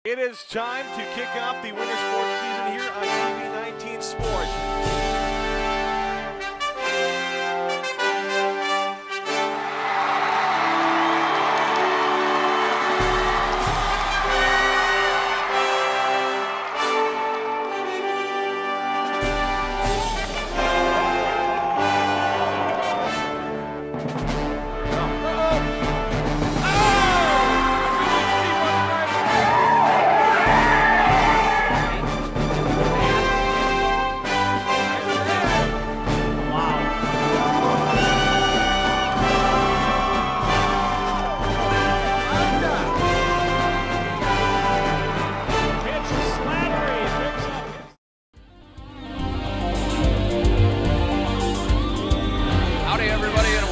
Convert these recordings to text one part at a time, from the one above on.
It is time to kick off the winter sports season here on TV19 Sports.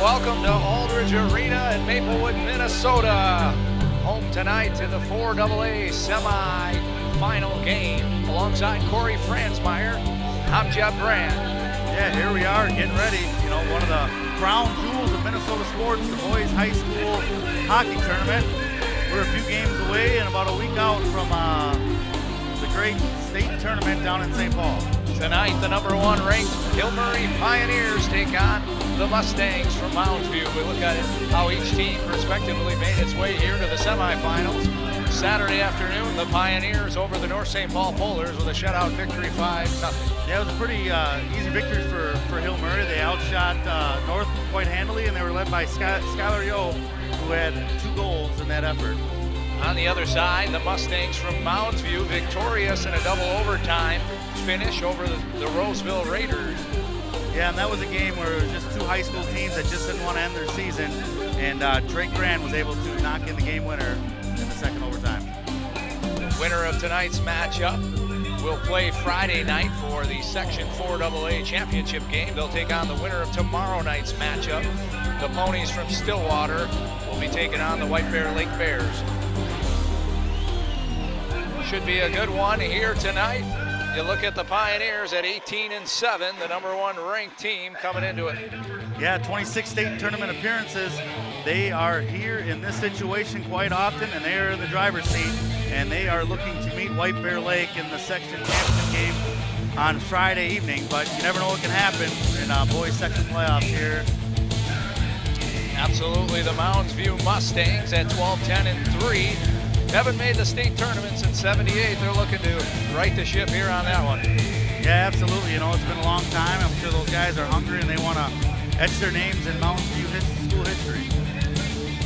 Welcome to Aldridge Arena in Maplewood, Minnesota. Home tonight to the 4AA semi-final game. Alongside Corey Franzmeyer, I'm Jeff Brand. Yeah, here we are getting ready. You know, one of the crown jewels of Minnesota sports, the boys high school hockey tournament. We're a few games away and about a week out from the great state tournament down in St. Paul. Tonight, the #1 ranked Hill Murray Pioneers take on the Mustangs from Mounds View. We look at it, how each team respectively made its way here to the semifinals. Saturday afternoon, the Pioneers over the North St. Paul Polars with a shutout victory 5-0. Yeah, it was a pretty easy victory for Hill Murray. They outshot North quite handily, and they were led by Skylar Yo, who had 2 goals in that effort. On the other side, the Mustangs from Mounds View victorious in a double overtime finish over the Roseville Raiders. Yeah, and that was a game where it was just 2 high school teams that just didn't want to end their season, and Drake Grant was able to knock in the game winner in the second overtime. The winner of tonight's matchup will play Friday night for the Section 4AA championship game. They'll take on the winner of tomorrow night's matchup. The Ponies from Stillwater will be taking on the White Bear Lake Bears. Should be a good one here tonight. You look at the Pioneers at 18-7, the #1 ranked team coming into it. Yeah, 26 state tournament appearances. They are here in this situation quite often, and they are in the driver's seat, and they are looking to meet White Bear Lake in the section championship game on Friday evening, but you never know what can happen in boys section playoffs here. Absolutely, the Mounds View Mustangs at 12-10-3. Haven't made the state tournament since '78. They're looking to right the ship here on that one. Yeah, absolutely. You know, it's been a long time. I'm sure those guys are hungry and they want to etch their names in Mounds View school history.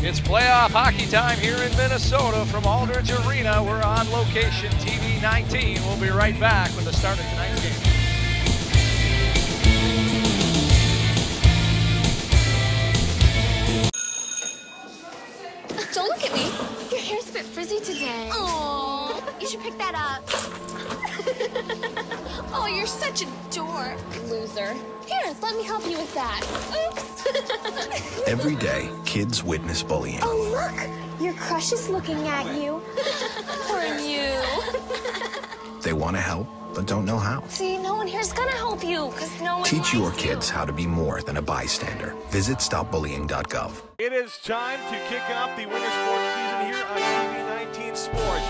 It's playoff hockey time here in Minnesota from Aldridge Arena. We're on location, TV19. We'll be right back with the start of tonight's game. Don't look at me. Your hair's a bit frizzy today. Oh, you should pick that up. Oh, you're such a dork. Loser. Here, let me help you with that. Oops. Every day, kids witness bullying. Oh, look. Your crush is looking at you. Or you. They want to help, but don't know how. See, no one here's gonna help you, because no one Teach likes your you. kids how to be more than a bystander. Visit stopbullying.gov. It is time to kick off the winter sports season here on TV19 Sports.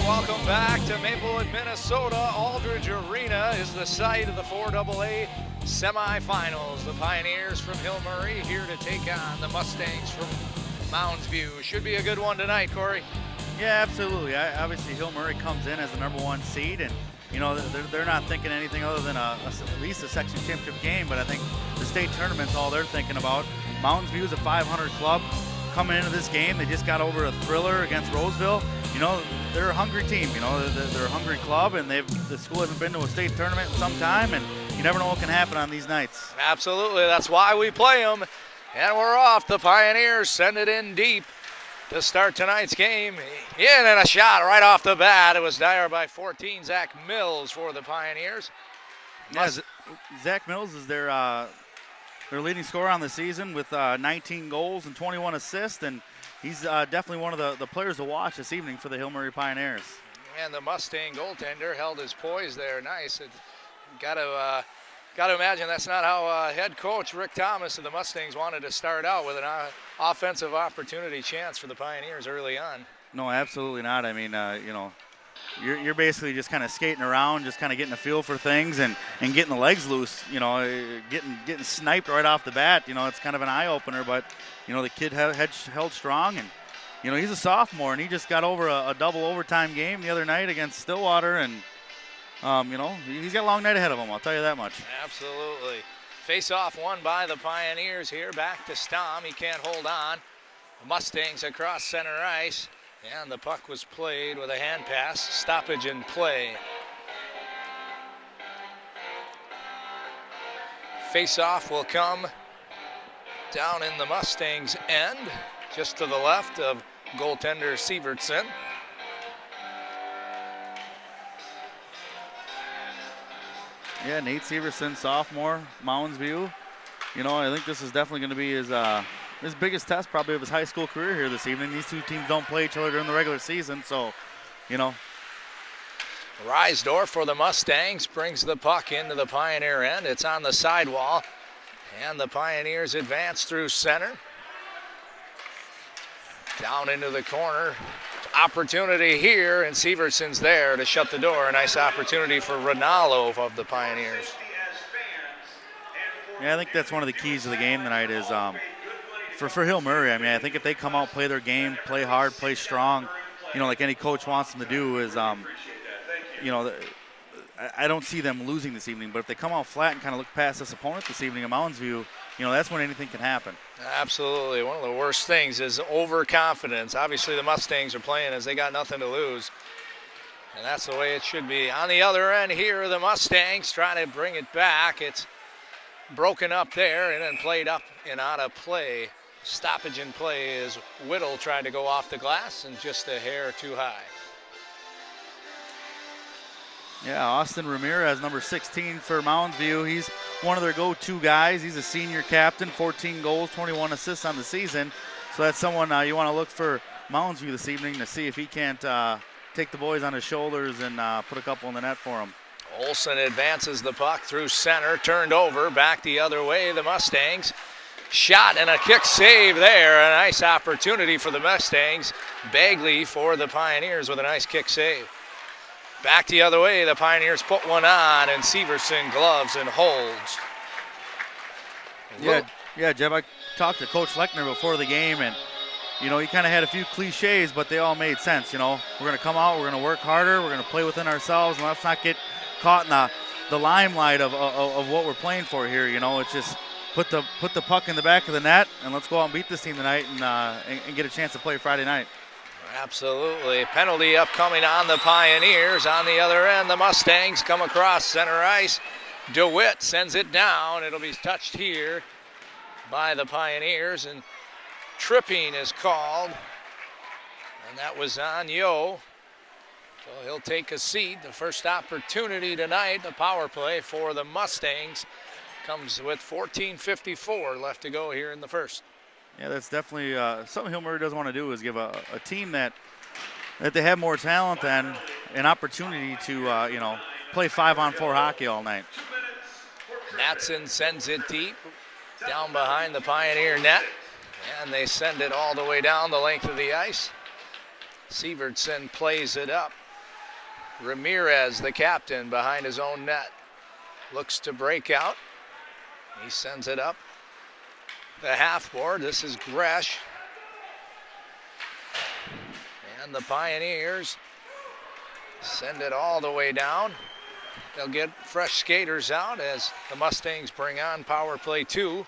Welcome back to Maplewood, Minnesota. Aldridge Arena is the site of the 4AA semifinals. The Pioneers from Hill Murray here to take on the Mustangs from Mounds View. Should be a good one tonight, Corey. Yeah, absolutely. Obviously, Hill Murray comes in as the #1 seed, and you know they're not thinking anything other than at least a section championship game. But I think the state tournament's all they're thinking about. Mounds View is a 500 club, coming into this game, they just got over a thriller against Roseville. You know, they're a hungry team. You know, they're a hungry club, and the school hasn't been to a state tournament in some time, and you never know what can happen on these nights. Absolutely, that's why we play them. And we're off. The Pioneers send it in deep to start tonight's game. In and a shot right off the bat. It was Dyer by 14. Zach Mills for the Pioneers. Yeah, Zach Mills is their leading scorer on the season with 19 goals and 21 assists, and he's definitely one of the players to watch this evening for the Hill Murray Pioneers. And the Mustang goaltender held his poise there. Nice. Got to imagine that's not how head coach Rick Thomas of the Mustangs wanted to start out, with an offensive opportunity chance for the Pioneers early on. No, absolutely not. I mean, you know, you're basically just kind of skating around, just kind of getting a feel for things and getting the legs loose. You know, getting sniped right off the bat. You know, it's kind of an eye opener, but you know the kid held strong, and you know he's a sophomore, and he just got over a double overtime game the other night against Stillwater, and you know, he's got a long night ahead of him, I'll tell you that much. Absolutely. Face-off won by the Pioneers here. Back to Stom. He can't hold on. The Mustangs across center ice. And the puck was played with a hand pass. Stoppage in play. Face-off will come down in the Mustangs' end, just to the left of goaltender Sievertson. Yeah, Nate Severson, sophomore, Mounds View. You know, I think this is definitely going to be his biggest test probably of his high school career here this evening. These two teams don't play each other during the regular season, so, you know. Reisdorf for the Mustangs brings the puck into the Pioneer end. It's on the sidewall, and the Pioneers advance through center. Down into the corner. Opportunity here, and Severson's there to shut the door. A nice opportunity for Ronaldo of the Pioneers. Yeah, I think that's one of the keys of the game tonight is for Hill Murray. I mean, I think if they come out, play their game, play hard, play strong, you know, like any coach wants them to do is, you know, I don't see them losing this evening, but if they come out flat and kind of look past this opponent this evening at Mounds View, you know, that's when anything can happen. Absolutely. One of the worst things is overconfidence. Obviously, the Mustangs are playing as they got nothing to lose, and that's the way it should be. On the other end here, the Mustangs trying to bring it back. It's broken up there and then played up and out of play. Stoppage in play is Whittle trying to go off the glass and just a hair too high. Yeah, Austin Ramirez, number 16 for Mounds View. He's one of their go-to guys. He's a senior captain, 14 goals, 21 assists on the season. So that's someone you want to look for Mounds View this evening to see if he can't take the boys on his shoulders and put a couple in the net for him. Olson advances the puck through center, turned over, back the other way, the Mustangs. Shot and a kick save there. A nice opportunity for the Mustangs. Bagley for the Pioneers with a nice kick save. Back the other way, the Pioneers put one on, and Severson gloves and holds. Yeah, Jeb, I talked to Coach Lechner before the game, and, you know, he kind of had a few cliches, but they all made sense, you know. We're going to come out, we're going to work harder, we're going to play within ourselves, and let's not get caught in the limelight of what we're playing for here, you know. It's just put the puck in the back of the net, and let's go out and beat this team tonight and get a chance to play Friday night. Absolutely. Penalty upcoming on the Pioneers. On the other end, the Mustangs come across center ice. DeWitt sends it down. It'll be touched here by the Pioneers, and tripping is called, and that was on Yo. So he'll take a seat. The first opportunity tonight, the power play for the Mustangs, comes with 14:54 left to go here in the first. Yeah, that's definitely something Hill Murray doesn't want to do, is give a team that they have more talent than an opportunity to, you know, play 5-on-4 hockey all night. Matson sends it deep down behind the Pioneer net, and they send it all the way down the length of the ice. Sievertson plays it up. Ramirez, the captain, behind his own net, looks to break out. He sends it up the half board. This is Gresh. And the Pioneers send it all the way down. They'll get fresh skaters out as the Mustangs bring on power play 2.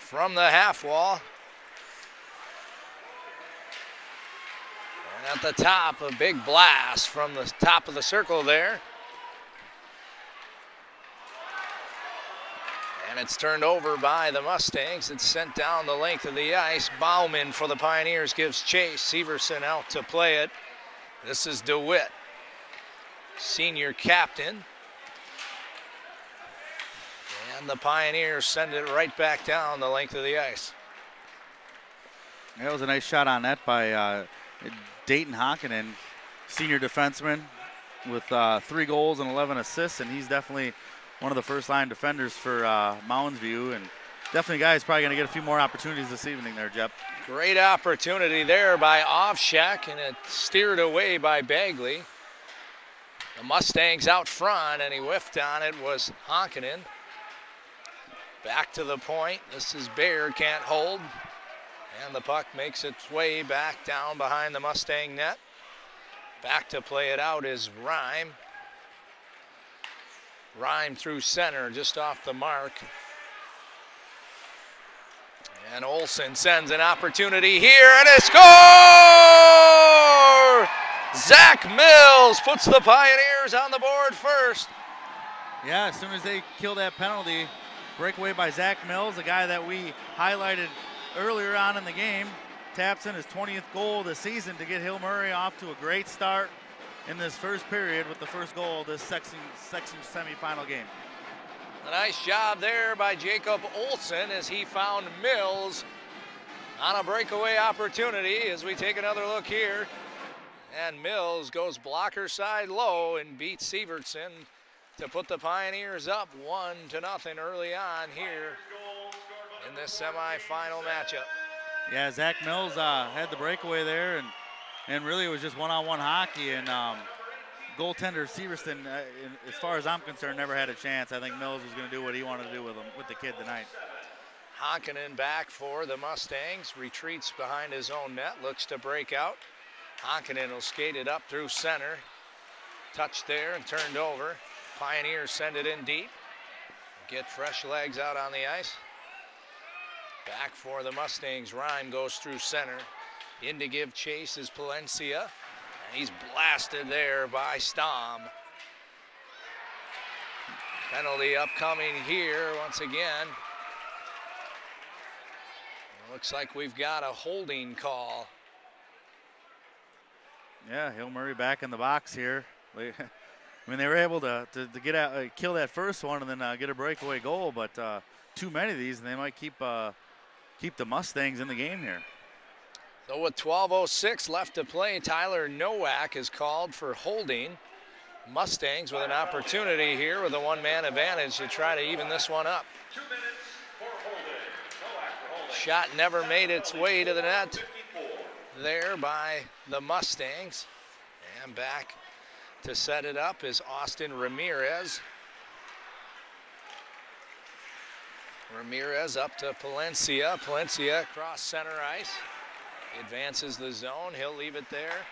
from the half wall. And at the top, a big blast from the top of the circle there. And it's turned over by the Mustangs. It's sent down the length of the ice. Bauman for the Pioneers gives chase. Severson out to play it. This is DeWitt, senior captain. And the Pioneers send it right back down the length of the ice. That was a nice shot on that by Dayton Honkinen, senior defenseman with 3 goals and 11 assists, and he's definitely one of the first-line defenders for Mounds View, and definitely a guy who's probably going to get a few more opportunities this evening there, Jep. Great opportunity there by Ovchek, and it steered away by Bagley. The Mustangs out front, and he whiffed on it, was Honkinen. Back to the point. This is Baird, can't hold. And the puck makes its way back down behind the Mustang net. Back to play it out is Rhyme. Rhyme through center, just off the mark. And Olsen sends an opportunity here, and a score! Zach Mills puts the Pioneers on the board first. Yeah, as soon as they kill that penalty, breakaway by Zach Mills, a guy that we highlighted earlier on in the game, taps in his 20th goal of the season to get Hill Murray off to a great start in this first period with the first goal of this section semifinal game. A nice job there by Jacob Olsen as he found Mills on a breakaway opportunity. As we take another look here, and Mills goes blocker side low and beats Severson to put the Pioneers up 1-0 early on here in this semifinal matchup. Yeah, Zach Mills had the breakaway there, and really it was just one-on-one hockey, and goaltender Severson, as far as I'm concerned, never had a chance. I think Mills was going to do what he wanted to do with the kid tonight. Honkinen back for the Mustangs, retreats behind his own net, looks to break out. Honkinen will skate it up through center. Touched there and turned over. Pioneers send it in deep. Get fresh legs out on the ice. Back for the Mustangs. Rhyme goes through center. In to give chase is Palencia. And he's blasted there by Stom. Penalty upcoming here once again. It looks like we've got a holding call. Yeah, Hill Murray back in the box here. I mean, they were able to get out, kill that first one, and then get a breakaway goal. But too many of these, and they might keep the Mustangs in the game here. So with 12:06 left to play, Tyler Nowak is called for holding. Mustangs with an opportunity here with a one-man advantage to try to even this one up. Shot never made its way to the net there by the Mustangs. And back to set it up is Austin Ramirez. Ramirez up to Palencia. Palencia across center ice. He advances the zone. He'll leave it there.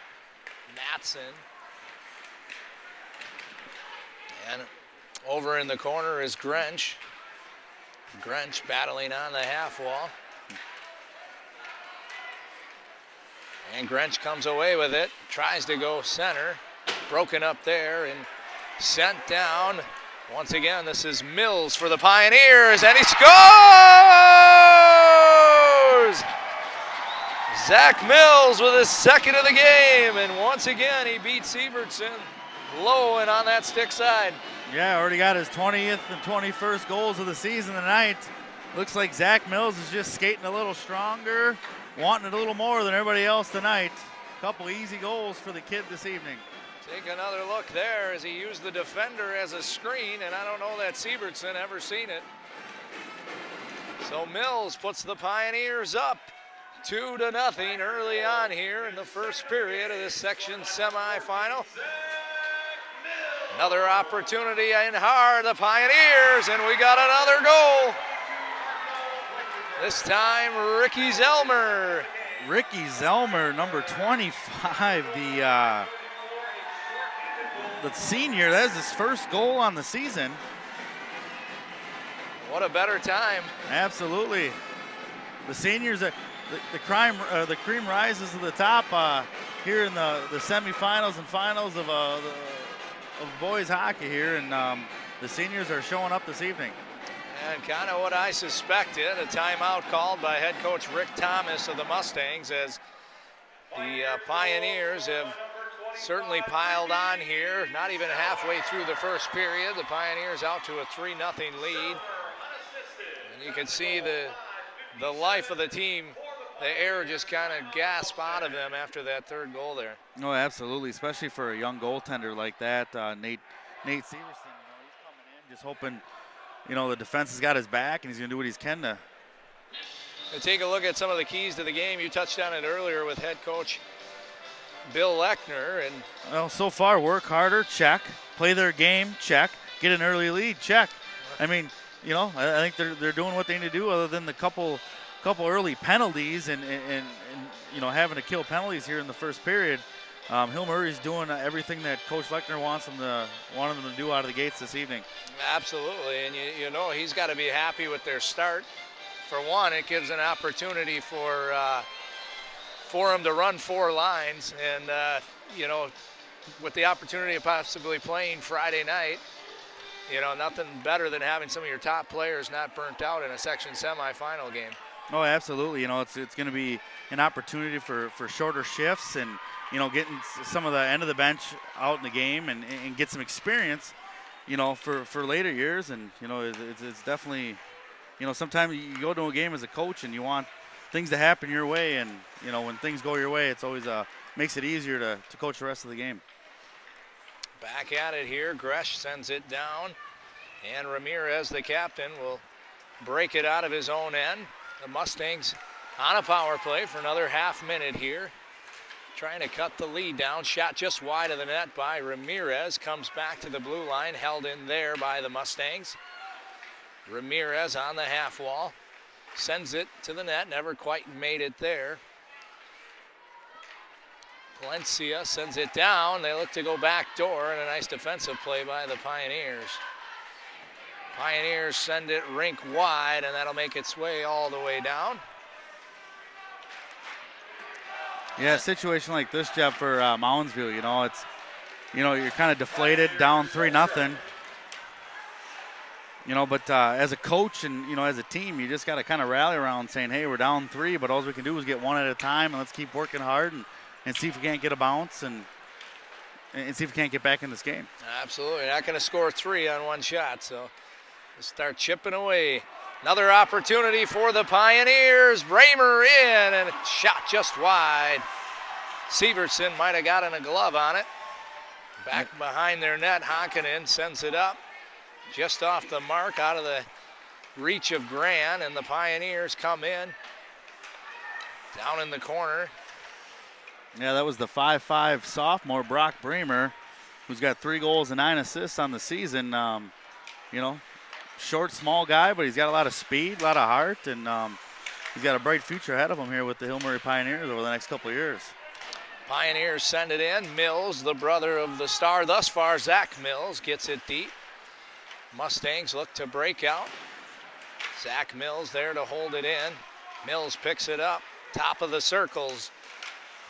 Matson. And over in the corner is Grench. Grench battling on the half wall. And Grench comes away with it. Tries to go center. Broken up there and sent down. Once again, this is Mills for the Pioneers, and he scores! Zach Mills with his second of the game, and once again he beat Severson low and on that stick side. Yeah, already got his 20th and 21st goals of the season tonight. Looks like Zach Mills is just skating a little stronger, wanting it a little more than everybody else tonight. A couple easy goals for the kid this evening. Take another look there as he used the defender as a screen, and I don't know that Severson ever seen it. So Mills puts the Pioneers up 2-0 early on here in the first period of this section semifinal. Another opportunity in hard, the Pioneers, and we got another goal. This time, Ricky Zellmer. Ricky Zellmer, number 25, the senior. That's his first goal on the season. What a better time. Absolutely. the seniors, the cream rises to the top here in the semifinals and finals of boys hockey here, and the seniors are showing up this evening. And kind of what I suspected, a timeout called by head coach Rick Thomas of the Mustangs, as the Pioneers have certainly piled on here. Not even halfway through the first period, the Pioneers out to a 3-0 lead. And you can see the life of the team, the air just kind of gasp out of them after that third goal there. No, absolutely, especially for a young goaltender like that, Nate Severson. He's coming in just hoping, the defense has got his back, and he's going to do what he can to. And take a look at some of the keys to the game. You touched on it earlier with head coach Bill Lechner. And well, so far, work harder, check. Play their game, check. Get an early lead, check. I mean, I think they're doing what they need to do, other than the couple early penalties and having to kill penalties here in the first period. Hill Murray's doing everything that Coach Lechner wanted them to do out of the gates this evening. Absolutely, and he's got to be happy with their start. For one, it gives an opportunity for him to run 4 lines, and with the opportunity of possibly playing Friday night, nothing better than having some of your top players not burnt out in a section semifinal game. Oh, absolutely. It's going to be an opportunity for shorter shifts and, getting some of the end of the bench out in the game and get some experience, for later years. And, it's definitely, sometimes you go to a game as a coach and you want things to happen your way. And, when things go your way, it's always makes it easier to coach the rest of the game. Back at it here. Gresh sends it down. And Ramirez, the captain, will break it out of his own end. The Mustangs on a power play for another half-minute here. Trying to cut the lead down. Shot just wide of the net by Ramirez. Comes back to the blue line. Held in there by the Mustangs. Ramirez on the half wall. Sends it to the net. Never quite made it there. Palencia sends it down. They look to go back door, and a nice defensive play by the Pioneers. Pioneers send it rink wide, and that'll make its way all the way down. Yeah, a situation like this, Jeff, for Mounds View, it's, you're kind of deflated, down 3-0. But as a coach and, as a team, you just got to kind of rally around saying, hey, we're down 3, but all we can do is get one at a time, and let's keep working hard and see if we can't get a bounce and see if we can't get back in this game. Absolutely. Not going to score 3 on one shot, so let's start chipping away. Another opportunity for the Pioneers. Bramer in, and a shot just wide. Severson might have gotten a glove on it. Back behind their net, Hakkinen sends it up. Just off the mark, out of the reach of Gran, and the Pioneers come in. Down in the corner. Yeah, that was the 5'5" sophomore, Brock Bramer, who's got 3 goals and 9 assists on the season. Short, small guy, but he's got a lot of speed, a lot of heart, and he's got a bright future ahead of him here with the Hill Murray Pioneers over the next couple of years. Pioneers send it in. Mills, the brother of the star thus far, Zach Mills, gets it deep. Mustangs look to break out. Zach Mills there to hold it in. Mills picks it up, top of the circles.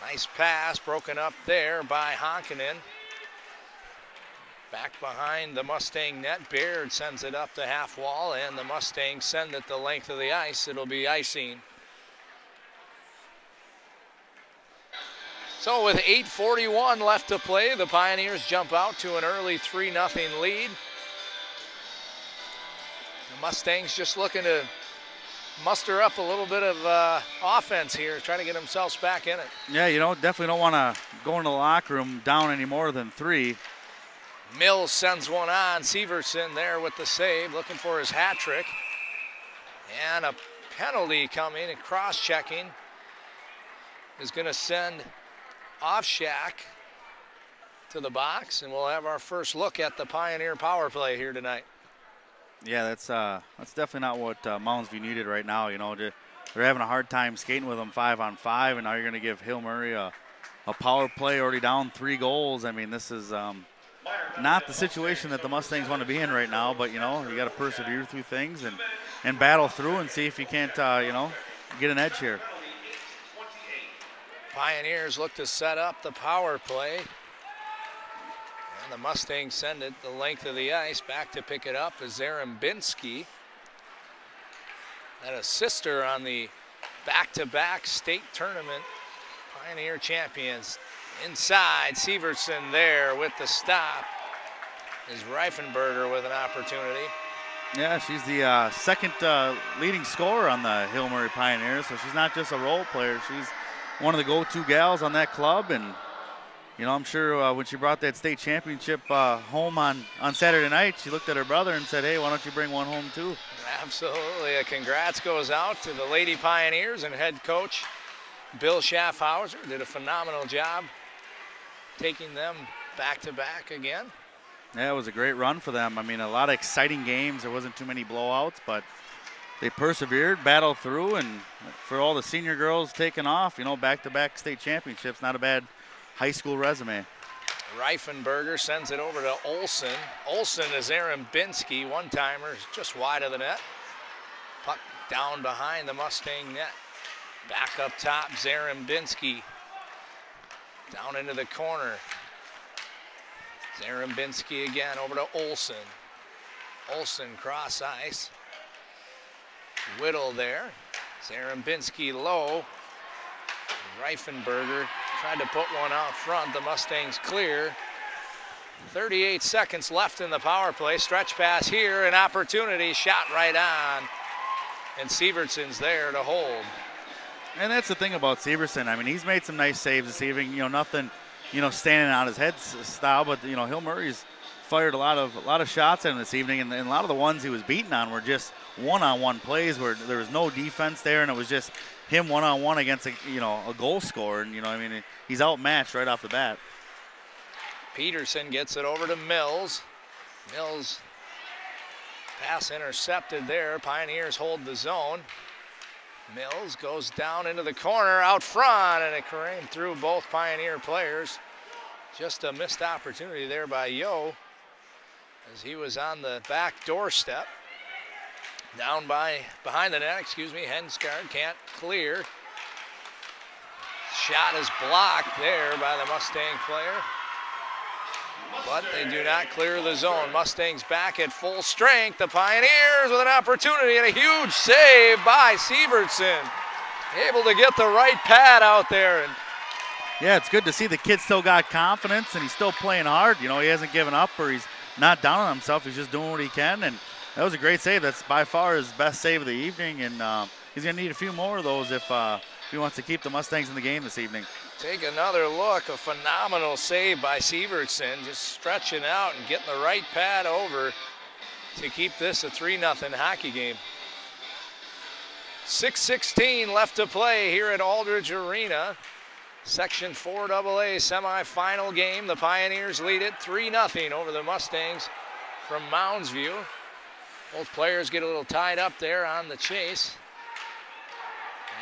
Nice pass, broken up there by Hakkinen. Back behind the Mustang net, Baird sends it up the half wall, and the Mustangs send it the length of the ice. It'll be icing. So with 8:41 left to play, the Pioneers jump out to an early 3-0 lead. The Mustangs just looking to muster up a little bit of offense here, trying to get themselves back in it. Yeah, definitely don't want to go into the locker room down any more than 3. Mills sends one on. Severson there with the save, looking for his hat trick. And a penalty coming, and cross-checking is going to send Offshack to the box, and we'll have our first look at the Pioneer power play here tonight. Yeah, that's definitely not what Mounds View needed right now. They're having a hard time skating with them 5-on-5, and now you're going to give Hill Murray a power play already down 3 goals. I mean, this is not the situation that the Mustangs want to be in right now, but you got to persevere through things and battle through and see if you can't get an edge here. Pioneers look to set up the power play. And the Mustangs send it the length of the ice. Back to pick it up is Zarembinski. And a sister on the back-to-back state tournament Pioneer champions. Inside, Sievertson there with the stop. Is Reifenberger with an opportunity. Yeah, she's the second leading scorer on the Hill Murray Pioneers, so she's not just a role player. She's one of the go-to gals on that club, and you know, I'm sure when she brought that state championship home on Saturday night, she looked at her brother and said, hey, why don't you bring one home too? Absolutely. A congrats goes out to the Lady Pioneers, and head coach Bill Schaffhauser did a phenomenal job taking them back-to-back again. Yeah, it was a great run for them. I mean, a lot of exciting games. There wasn't too many blowouts, but they persevered, battled through, and for all the senior girls taking off, you know, back-to-back state championships, not a bad high school resume. Reifenberger sends it over to Olson. Olson is Zarembinski, one-timer, just wide of the net. Puck down behind the Mustang net. Back up top, Zarembinski. Down into the corner. Zarembinski again over to Olson. Olson cross ice. Whittle there. Zarembinski low. Reifenberger tried to put one out front. The Mustangs clear. 38 seconds left in the power play. Stretch pass here, an opportunity, shot right on. And Sievertson's there to hold. And that's the thing about Sievertson. I mean, he's made some nice saves this evening. You know, nothing, you know, standing on his head style, but you know, Hill Murray's fired a lot of shots at him this evening, and a lot of the ones he was beaten on were just one-on-one plays where there was no defense there, and it was just him one-on-one against a goal scorer, and you know, I mean, he's outmatched right off the bat. Peterson gets it over to Mills. Mills pass intercepted there. Pioneers hold the zone. Mills goes down into the corner out front, and it careened through both Pioneer players. Just a missed opportunity there by Yo as he was on the back doorstep. Down behind the net, Hensgaard can't clear. Shot is blocked there by the Mustang player. But they do not clear the zone. Mustangs back at full strength. The Pioneers with an opportunity and a huge save by Sievertson. Able to get the right pad out there. And yeah, it's good to see the kid still got confidence and he's still playing hard. You know, he hasn't given up or he's not down on himself. He's just doing what he can. And that was a great save. That's by far his best save of the evening. And he's going to need a few more of those if he wants to keep the Mustangs in the game this evening. Take another look. A phenomenal save by Sievertson, just stretching out and getting the right pad over to keep this a 3-0 hockey game. 6:16 left to play here at Aldridge Arena. Section 4AA semifinal game. The Pioneers lead it 3-0 over the Mustangs from Mounds View. Both players get a little tied up there on the chase.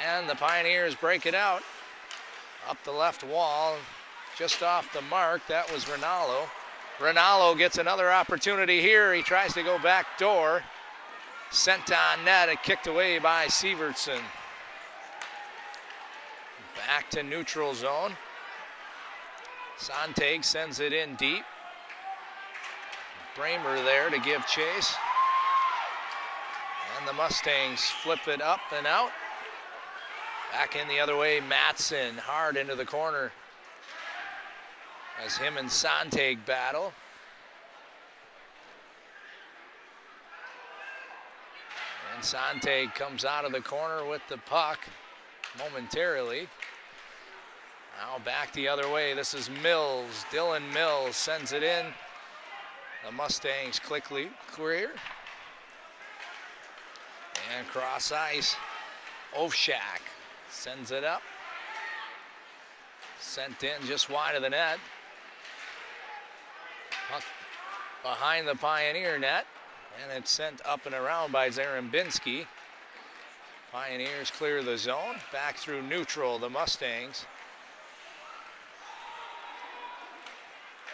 And the Pioneers break it out. Up the left wall, just off the mark, that was Rinaldo. Rinaldo gets another opportunity here. He tries to go back door. Sent on net and kicked away by Sievertson. Back to neutral zone. Sontag sends it in deep. Bramer there to give chase. And the Mustangs flip it up and out. Back in the other way, Matson hard into the corner as him and Sontag battle. And Sontag comes out of the corner with the puck momentarily. Now back the other way. This is Mills. Dylan Mills sends it in. The Mustangs quickly clear. And cross ice. Ovshak sends it up. Sent in just wide of the net. Puck behind the Pioneer net. And it's sent up and around by Zarembinski. Pioneers clear the zone. Back through neutral, the Mustangs.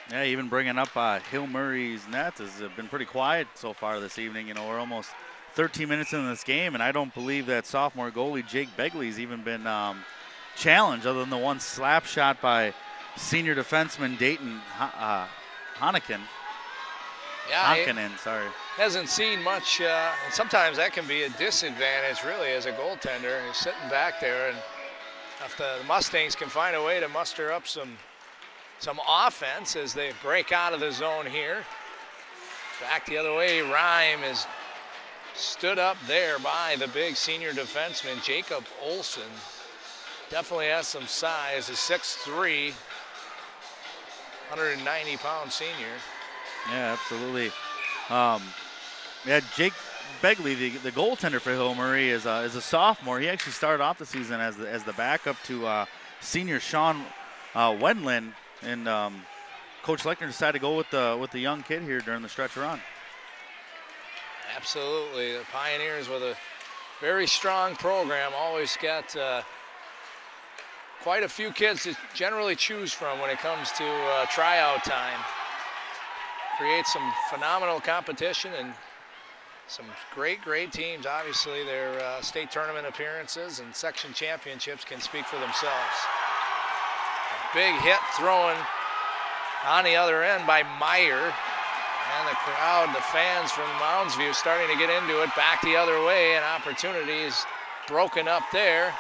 Yeah, even bringing up Hill Murray's net has been pretty quiet so far this evening. You know, we're almost 13 minutes into this game, and I don't believe that sophomore goalie Jake Begley's even been challenged, other than the one slap shot by senior defenseman Dayton Honneken. Yeah, Honkanen, sorry. Hasn't seen much, and sometimes that can be a disadvantage, really, as a goaltender. He's sitting back there, and if the Mustangs can find a way to muster up some offense as they break out of the zone here. Back the other way, Rhyme is stood up there by the big senior defenseman, Jacob Olson. Definitely has some size, a 6'3", 190-pound senior. Yeah, absolutely. Yeah, Jake Begley, the goaltender for Hill Murray, is a sophomore. He actually started off the season as the backup to senior Sean Wendland, and Coach Lechner decided to go with the young kid here during the stretch run. Absolutely, the Pioneers with a very strong program, always got quite a few kids to generally choose from when it comes to tryout time. Creates some phenomenal competition and some great teams. Obviously, their state tournament appearances and section championships can speak for themselves. A big hit thrown on the other end by Meyer. And the crowd, the fans from Mounds View starting to get into it. Back the other way, and opportunities broken up there.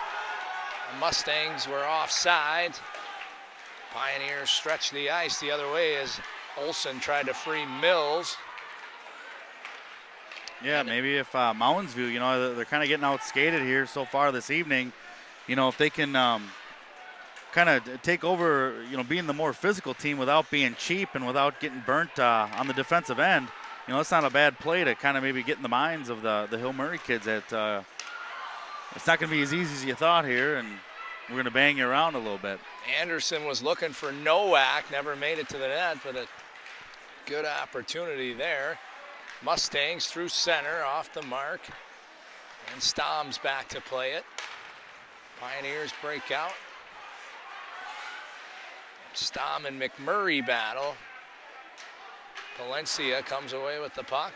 The Mustangs were offside. Pioneers stretched the ice the other way as Olson tried to free Mills. Yeah, maybe if Mounds View, you know, they're kind of getting outskated here so far this evening. You know, if they can kind of take over, you know, being the more physical team without being cheap and without getting burnt on the defensive end, you know, it's not a bad play to kind of maybe get in the minds of the Hill Murray kids that it's not going to be as easy as you thought here, and we're going to bang you around a little bit. Anderson was looking for Nowak, never made it to the net, but a good opportunity there. Mustangs through center, off the mark, and Stom's back to play it. Pioneers break out. Stom and McMurray battle. Valencia comes away with the puck.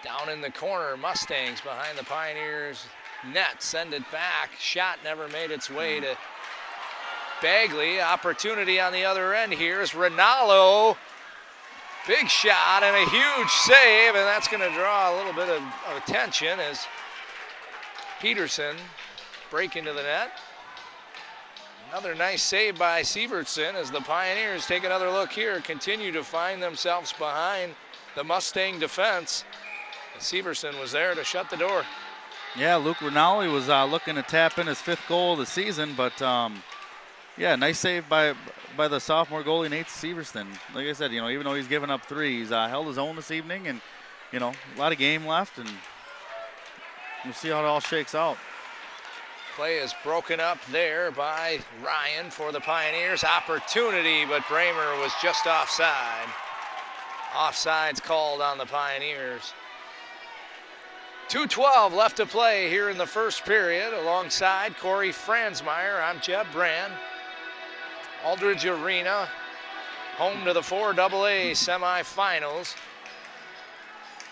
Down in the corner, Mustangs behind the Pioneers net, send it back. Shot never made its way to Bagley. Opportunity on the other end here is Rinaldo. Big shot and a huge save, and that's going to draw a little bit of attention as Peterson break into the net. Another nice save by Sievertson as the Pioneers take another look here, continue to find themselves behind the Mustang defense. And Sievertson was there to shut the door. Yeah, Luke Rinaldi was looking to tap in his 5th goal of the season, but yeah, nice save by the sophomore goalie Nate Sievertson. Like I said, you know, even though he's given up 3, he's held his own this evening, and you know, a lot of game left, and we'll see how it all shakes out. Play is broken up there by Ryan for the Pioneers. Opportunity, but Bramer was just offside. Offside's called on the Pioneers. 2:12 left to play here in the first period. Alongside Corey Franzmeyer, I'm Jeb Brand. Aldridge Arena, home to the 4AA semifinals.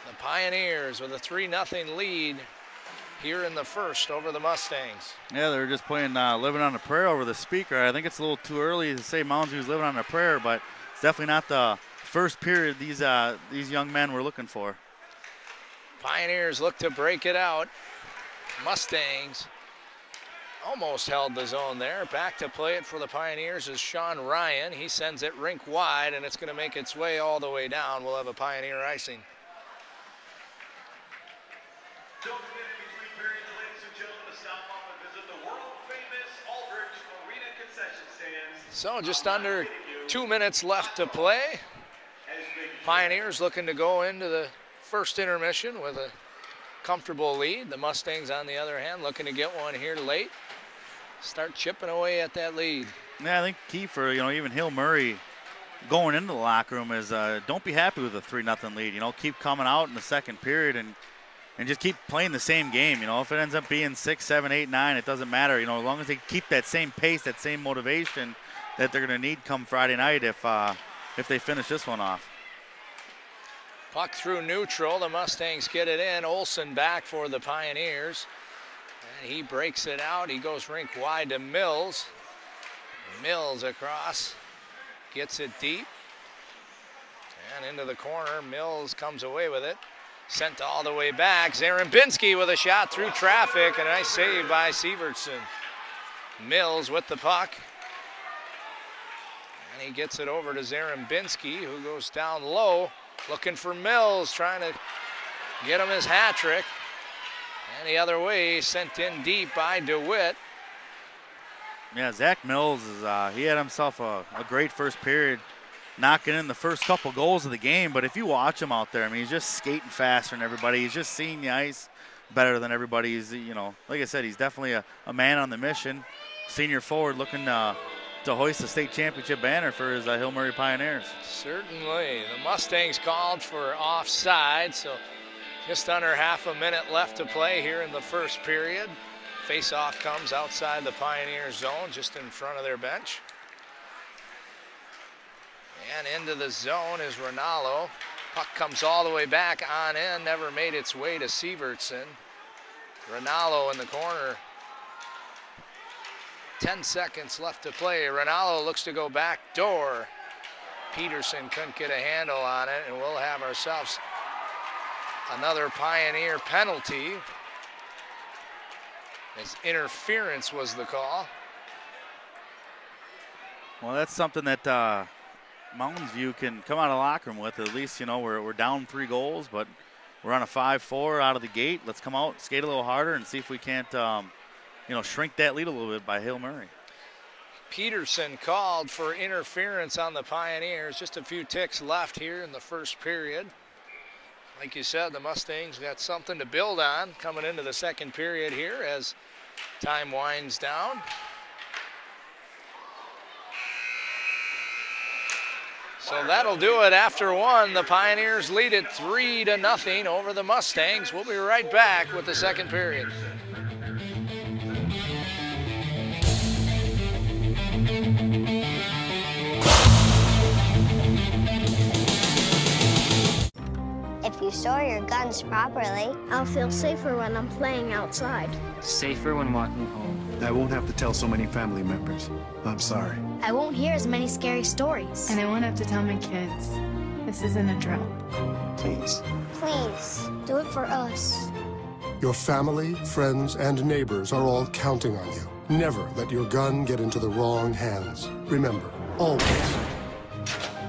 The Pioneers with a 3-0 lead here in the first over the Mustangs. Yeah, they're just playing Living on a Prayer over the speaker. I think it's a little too early to say Mounds View's living on a prayer, but it's definitely not the first period these young men were looking for. Pioneers look to break it out. Mustangs almost held the zone there. Back to play it for the Pioneers is Sean Ryan. He sends it rink wide, and it's going to make its way all the way down. We'll have a Pioneer icing. Don't forget, between periods, ladies and gentlemen, to stop off and visit the world-famous Aldridge Arena concession stands. So just under 2 minutes left to play. Pioneers looking to go into the first intermission with a comfortable lead. The Mustangs, on the other hand, looking to get one here late. Start chipping away at that lead. Yeah, I think key for, you know, even Hill Murray going into the locker room is don't be happy with a 3-0 lead. You know, keep coming out in the second period and just keep playing the same game. You know, if it ends up being 6, 7, 8, 9, it doesn't matter. You know, as long as they keep that same pace, that same motivation that they're going to need come Friday night if they finish this one off. Puck through neutral. The Mustangs get it in. Olsen back for the Pioneers. And he breaks it out. He goes rink wide to Mills. Mills across. Gets it deep. And into the corner. Mills comes away with it. Sent all the way back. Zarembinski with a shot through traffic. A nice save by Sievertson. Mills with the puck. And he gets it over to Zarembinski, who goes down low. Looking for Mills, trying to get him his hat trick. And the other way, sent in deep by DeWitt. Yeah, Zach Mills, he had himself a great first period, knocking in the first couple goals of the game. But if you watch him out there, I mean, he's just skating faster than everybody. He's just seeing the ice better than everybody. He's, you know, like I said, he's definitely a man on the mission. Senior forward looking to hoist the state championship banner for his Hill Murray Pioneers. Certainly. The Mustangs called for offside, so just under half a minute left to play here in the first period. Face-off comes outside the Pioneer zone, just in front of their bench. And into the zone is Rinaldo. Puck comes all the way back on in, never made its way to Sievertson. Rinaldo in the corner. 10 seconds left to play. Rinaldo looks to go back door. Peterson couldn't get a handle on it, and we'll have ourselves another Pioneer penalty, as interference was the call. Well, that's something that Mounds View can come out of the locker room with. At least, you know, we're down 3 goals, but we're on a 5-4 out of the gate. Let's come out, skate a little harder, and see if we can't you know, shrink that lead a little bit by Hill Murray. Peterson called for interference on the Pioneers. Just a few ticks left here in the first period. Like you said, the Mustangs got something to build on coming into the second period here as time winds down. So that'll do it after one. The Pioneers lead it 3-0 over the Mustangs. We'll be right back with the second period. If you store your guns properly, I'll feel safer when I'm playing outside. Safer when walking home. I won't have to tell so many family members. I'm sorry. I won't hear as many scary stories. And I won't have to tell my kids. This isn't a drill. Please. please. Do it for us. Your family, friends, and neighbors are all counting on you. Never let your gun get into the wrong hands. Remember, always,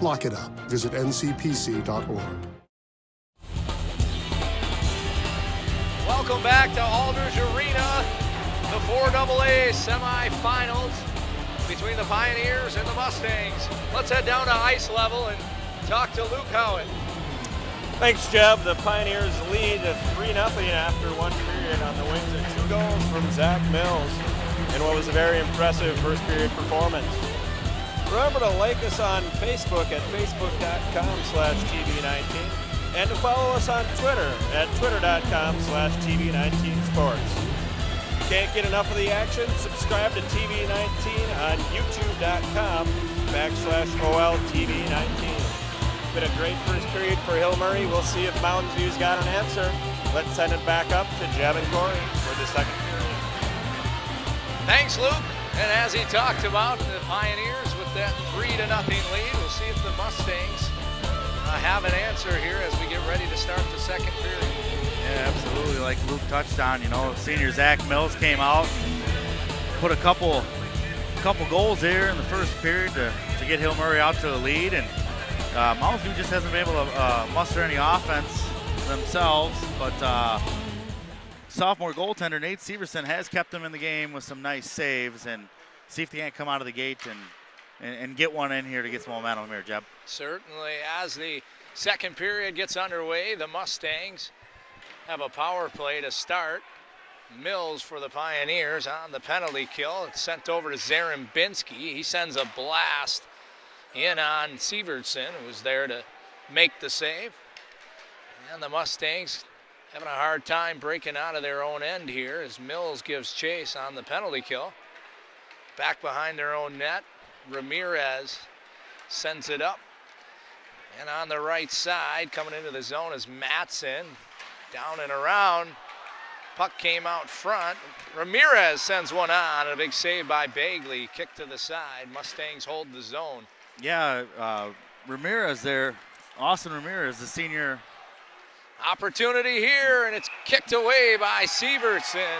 lock it up. Visit ncpc.org. Welcome back to Aldridge Arena, the 4AA semifinals between the Pioneers and the Mustangs. Let's head down to ice level and talk to Luke Howitt. Thanks, Jeb. The Pioneers lead 3-0 after one period on the wings of 2 goals from Zach Mills in what was a very impressive first period performance. Remember to like us on Facebook at facebook.com/TV19 and to follow us on Twitter at twitter.com/TV19 Sports. Can't get enough of the action? Subscribe to TV19 on youtube.com/OLTV19. Been a great first period for Hill Murray. We'll see if Mounds View's got an answer. Let's send it back up to Jeb and Corey for the second period. Thanks, Luke. And as he talked about the Pioneers with that 3-0 lead, we'll see if the Mustangs have an answer here as we get ready to start the second period. Yeah, absolutely. Like Luke touched on, you know, senior Zach Mills came out, put a couple goals here in the first period to get Hill Murray out to the lead, and Mounds View just hasn't been able to muster any offense themselves, but sophomore goaltender Nate Severson has kept them in the game with some nice saves, and see if they can't come out of the gate and get one in here to get some momentum here, Jeb. Certainly. As the second period gets underway, the Mustangs have a power play to start. Mills for the Pioneers on the penalty kill. It's sent over to Zarembinski. He sends a blast in on Sievertson, who was there to make the save. And the Mustangs having a hard time breaking out of their own end here as Mills gives chase on the penalty kill. Back behind their own net, Ramirez sends it up. And on the right side, coming into the zone is Matson. Down and around. Puck came out front. Ramirez sends one on. A big save by Bagley. Kick to the side. Mustangs hold the zone. Yeah, Ramirez there. Austin Ramirez, the senior. Opportunity here, and it's kicked away by Sievertson.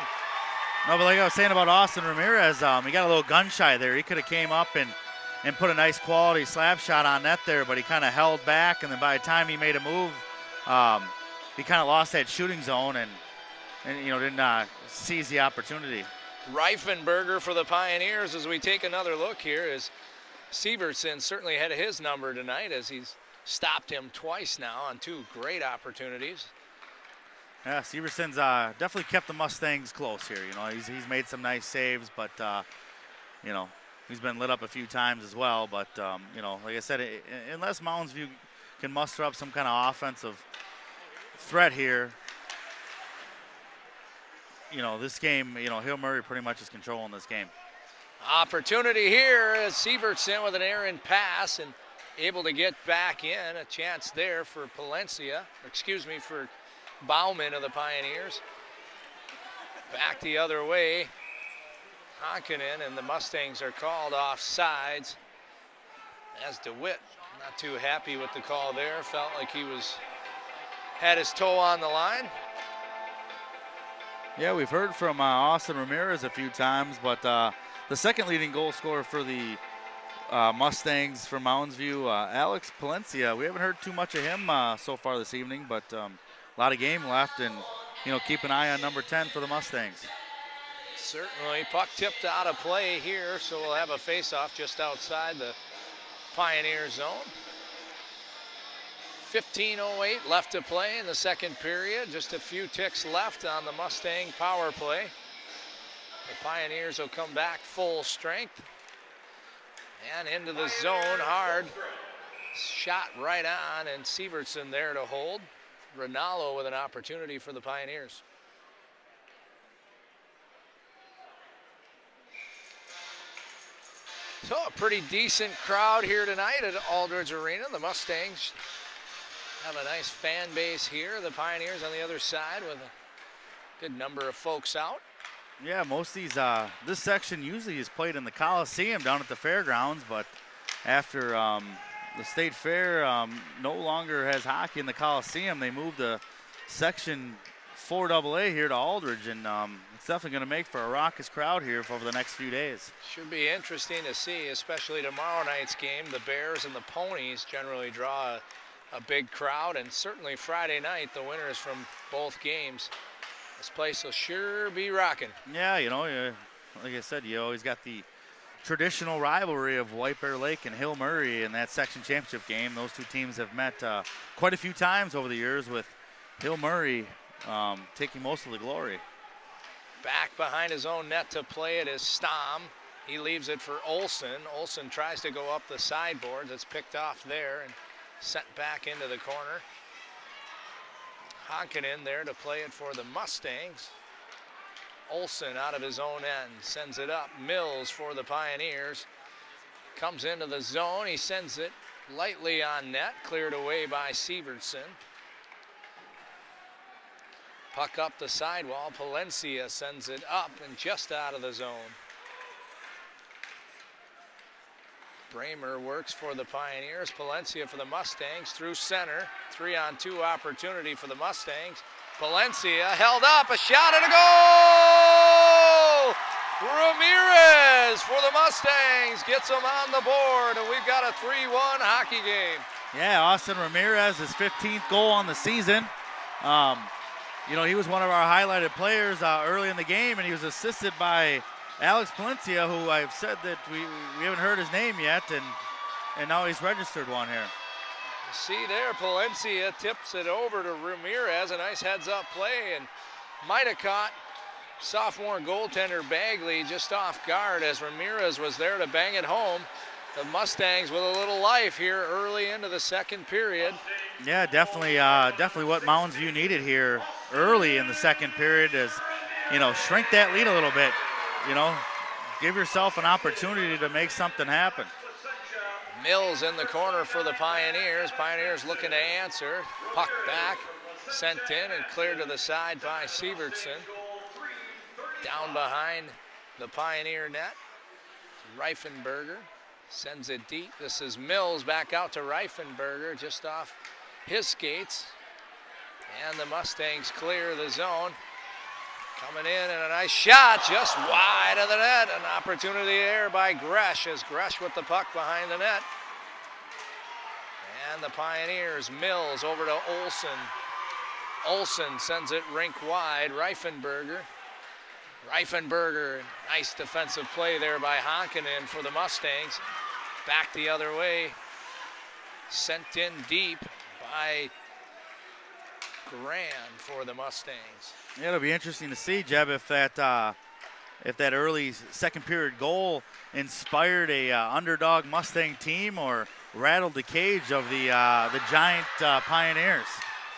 No, but like I was saying about Austin Ramirez, he got a little gun shy there. He could have came up and put a nice quality slap shot on net there, but he kind of held back, and then by the time he made a move, he kind of lost that shooting zone and didn't seize the opportunity. Reifenberger for the Pioneers as we take another look here is Sievertson certainly had his number tonight as he's stopped him twice now on 2 great opportunities. Yeah, Sieverson's definitely kept the Mustangs close here. He's made some nice saves, but he's been lit up a few times as well. But like I said, unless Mounds View can muster up some kind of offensive threat here, this game, Hill Murray pretty much is controlling this game. Opportunity here as Sievertson with an errant pass and able to get back in. A chance there for for Bauman of the Pioneers. Back the other way. Hankinen, and the Mustangs are called off sides. As DeWitt not too happy with the call there. Felt like he had his toe on the line. Yeah, we've heard from Austin Ramirez a few times, but the second leading goal scorer for the Mustangs from Mounds View, Alex Palencia, we haven't heard too much of him so far this evening, but a lot of game left, and keep an eye on number 10 for the Mustangs. Certainly, puck tipped out of play here, so we'll have a face-off just outside the Pioneer zone. 15:08 left to play in the second period. Just a few ticks left on the Mustang power play. The Pioneers will come back full strength. And into the zone hard. Shot right on, and Sievertson there to hold. Rinaldo with an opportunity for the Pioneers. So a pretty decent crowd here tonight at Aldridge Arena. The Mustangs have a nice fan base here. The Pioneers on the other side with a good number of folks out. Yeah, most of these, this section usually is played in the Coliseum down at the fairgrounds, but after the State Fair no longer has hockey in the Coliseum, they moved the section 4AA here to Aldridge, and it's definitely going to make for a raucous crowd here over the next few days. Should be interesting to see, especially tomorrow night's game. The Bears and the Ponies generally draw a big crowd, and certainly Friday night, the winners from both games. This place will sure be rocking. Yeah, like I said, you always got the traditional rivalry of White Bear Lake and Hill Murray in that section championship game. Those two teams have met quite a few times over the years, with Hill Murray taking most of the glory. Back behind his own net to play it is Stam. He leaves it for Olsen. Olsen tries to go up the sideboards. It's picked off there and sent back into the corner. Hankinen there to play it for the Mustangs. Olsen out of his own end sends it up. Mills for the Pioneers. Comes into the zone. He sends it lightly on net. Cleared away by Sievertson. Puck up the sidewall. Palencia sends it up and just out of the zone. Bramer works for the Pioneers. Palencia for the Mustangs through center. 3-on-2 opportunity for the Mustangs. Palencia held up, a shot and a goal! Ramirez for the Mustangs gets them on the board, and we've got a 3-1 hockey game. Yeah, Austin Ramirez, his 15th goal on the season. He was one of our highlighted players early in the game, and he was assisted by Alex Palencia, who I've said that we haven't heard his name yet, and now he's registered one here. You see there, Palencia tips it over to Ramirez, a nice heads-up play, and might have caught sophomore goaltender Bagley just off guard as Ramirez was there to bang it home. The Mustangs with a little life here early into the second period. Yeah, definitely what Mounds View needed here early in the second period is, shrink that lead a little bit. Give yourself an opportunity to make something happen. Mills in the corner for the Pioneers. Pioneers looking to answer. Puck back, sent in and cleared to the side by Sievertson. Down behind the Pioneer net. Reifenberger sends it deep. This is Mills back out to Reifenberger just off his skates. And the Mustangs clear the zone. Coming in and a nice shot just wide of the net. An opportunity there by Gresh as Gresh with the puck behind the net. And the Pioneers, Mills over to Olsen. Olsen sends it rink wide. Reifenberger. Reifenberger, nice defensive play there by Honkanen for the Mustangs. Back the other way. Sent in deep by Grand for the Mustangs. Yeah, it'll be interesting to see, Jeb, if that early second period goal inspired a underdog Mustang team or rattled the cage of the giant Pioneers.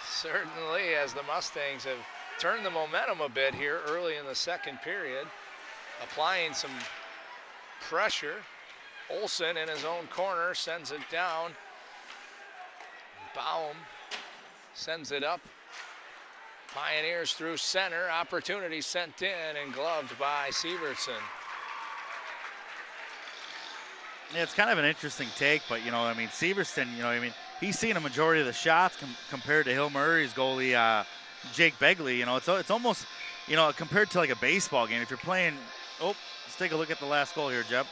Certainly, as the Mustangs have turned the momentum a bit here early in the second period, applying some pressure. Olsen in his own corner sends it down. Baum sends it up. Pioneers through center, opportunity sent in and gloved by Sievertson. Yeah, it's kind of an interesting take, but, you know, I mean, Sievertson, you know, I mean, he's seen a majority of the shots compared to Hill Murray's goalie, Jake Begley. You know, it's almost, you know, compared to like a baseball game. If you're playing, let's take a look at the last goal here, Jeb.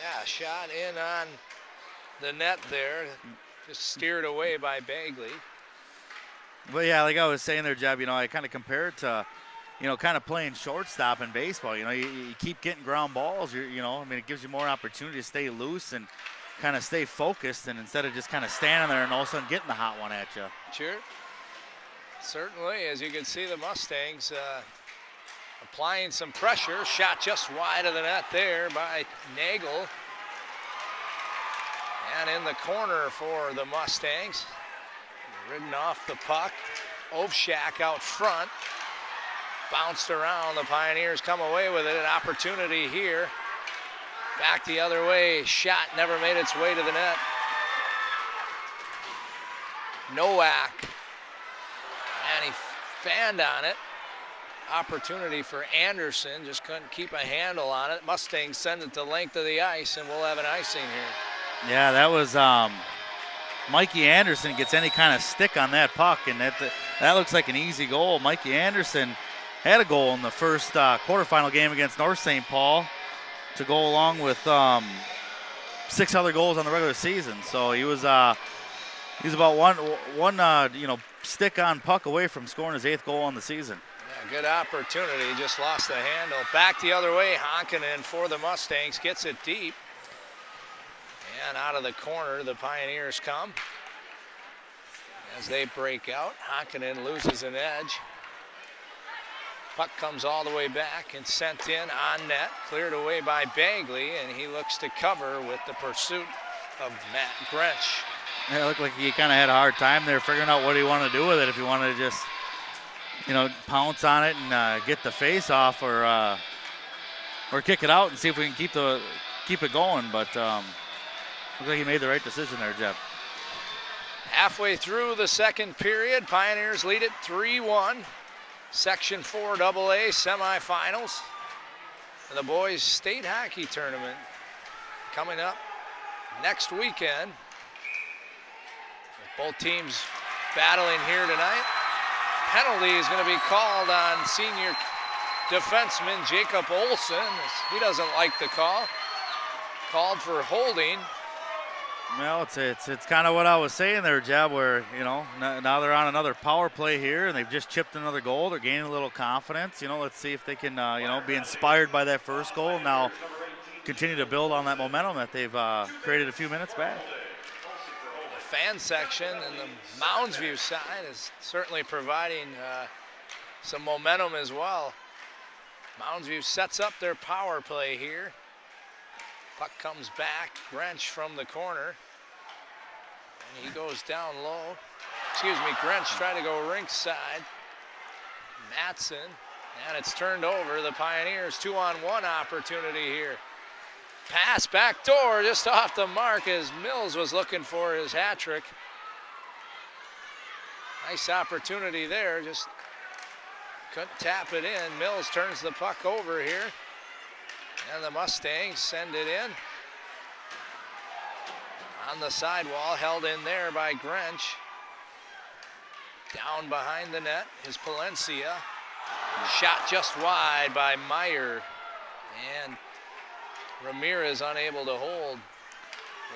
Yeah, shot in on the net there, just steered away by Begley. But yeah, like I was saying there, Jeb, you know, I kind of compare it to, you know, kind of playing shortstop in baseball. You know, you keep getting ground balls. You know, I mean, it gives you more opportunity to stay loose and kind of stay focused, and instead of just kind of standing there and all of a sudden getting the hot one at you. Sure. Certainly, as you can see, the Mustangs applying some pressure. Shot just wide of the net there by Nagel. And in the corner for the Mustangs. Ridden off the puck. Ovshak out front. Bounced around. The Pioneers come away with it. An opportunity here. Back the other way. Shot never made its way to the net. Nowak. And he fanned on it. Opportunity for Anderson. Just couldn't keep a handle on it. Mustangs send it the length of the ice, and we'll have an icing here. Yeah, that was Mikey Anderson gets any kind of stick on that puck, and that looks like an easy goal. Mikey Anderson had a goal in the first quarterfinal game against North St. Paul to go along with 6 other goals on the regular season. So he was about one you know, stick on puck away from scoring his 8th goal on the season. Yeah, good opportunity, just lost the handle. Back the other way, Honkanen for the Mustangs gets it deep. And out of the corner, the Pioneers come. As they break out, Honkanen loses an edge. Puck comes all the way back and sent in on net, cleared away by Bagley, and he looks to cover with the pursuit of Matt Grench. Yeah, it looked like he kind of had a hard time there figuring out what he wanted to do with it, if he wanted to just, you know, pounce on it and get the face off, or kick it out and see if we can keep it going. But looks like he made the right decision there, Jeff. Halfway through the second period, Pioneers lead it 3-1. Section 4 AA semifinals. And the boys state hockey tournament coming up next weekend. Both teams battling here tonight. Penalty is going to be called on senior defenseman Jacob Olsen. He doesn't like the call. Called for holding. Well, it's kind of what I was saying there, Jeb, where, you know, now they're on another power play here, and they've just chipped another goal. They're gaining a little confidence. You know, let's see if they can, you know, be inspired by that first goal. Now continue to build on that momentum that they've created a few minutes back. The fan section and the Mounds View side is certainly providing some momentum as well. Mounds View sets up their power play here. Puck comes back, Grench from the corner, and he goes down low. Excuse me, Grench tried to go rink side. Matson, and it's turned over. The Pioneers 2-on-1 opportunity here. Pass back door just off the mark as Mills was looking for his hat trick. Nice opportunity there, just couldn't tap it in. Mills turns the puck over here. And the Mustangs send it in. On the sidewall, held in there by Grench. Down behind the net is Palencia. Shot just wide by Meyer. And Ramirez unable to hold.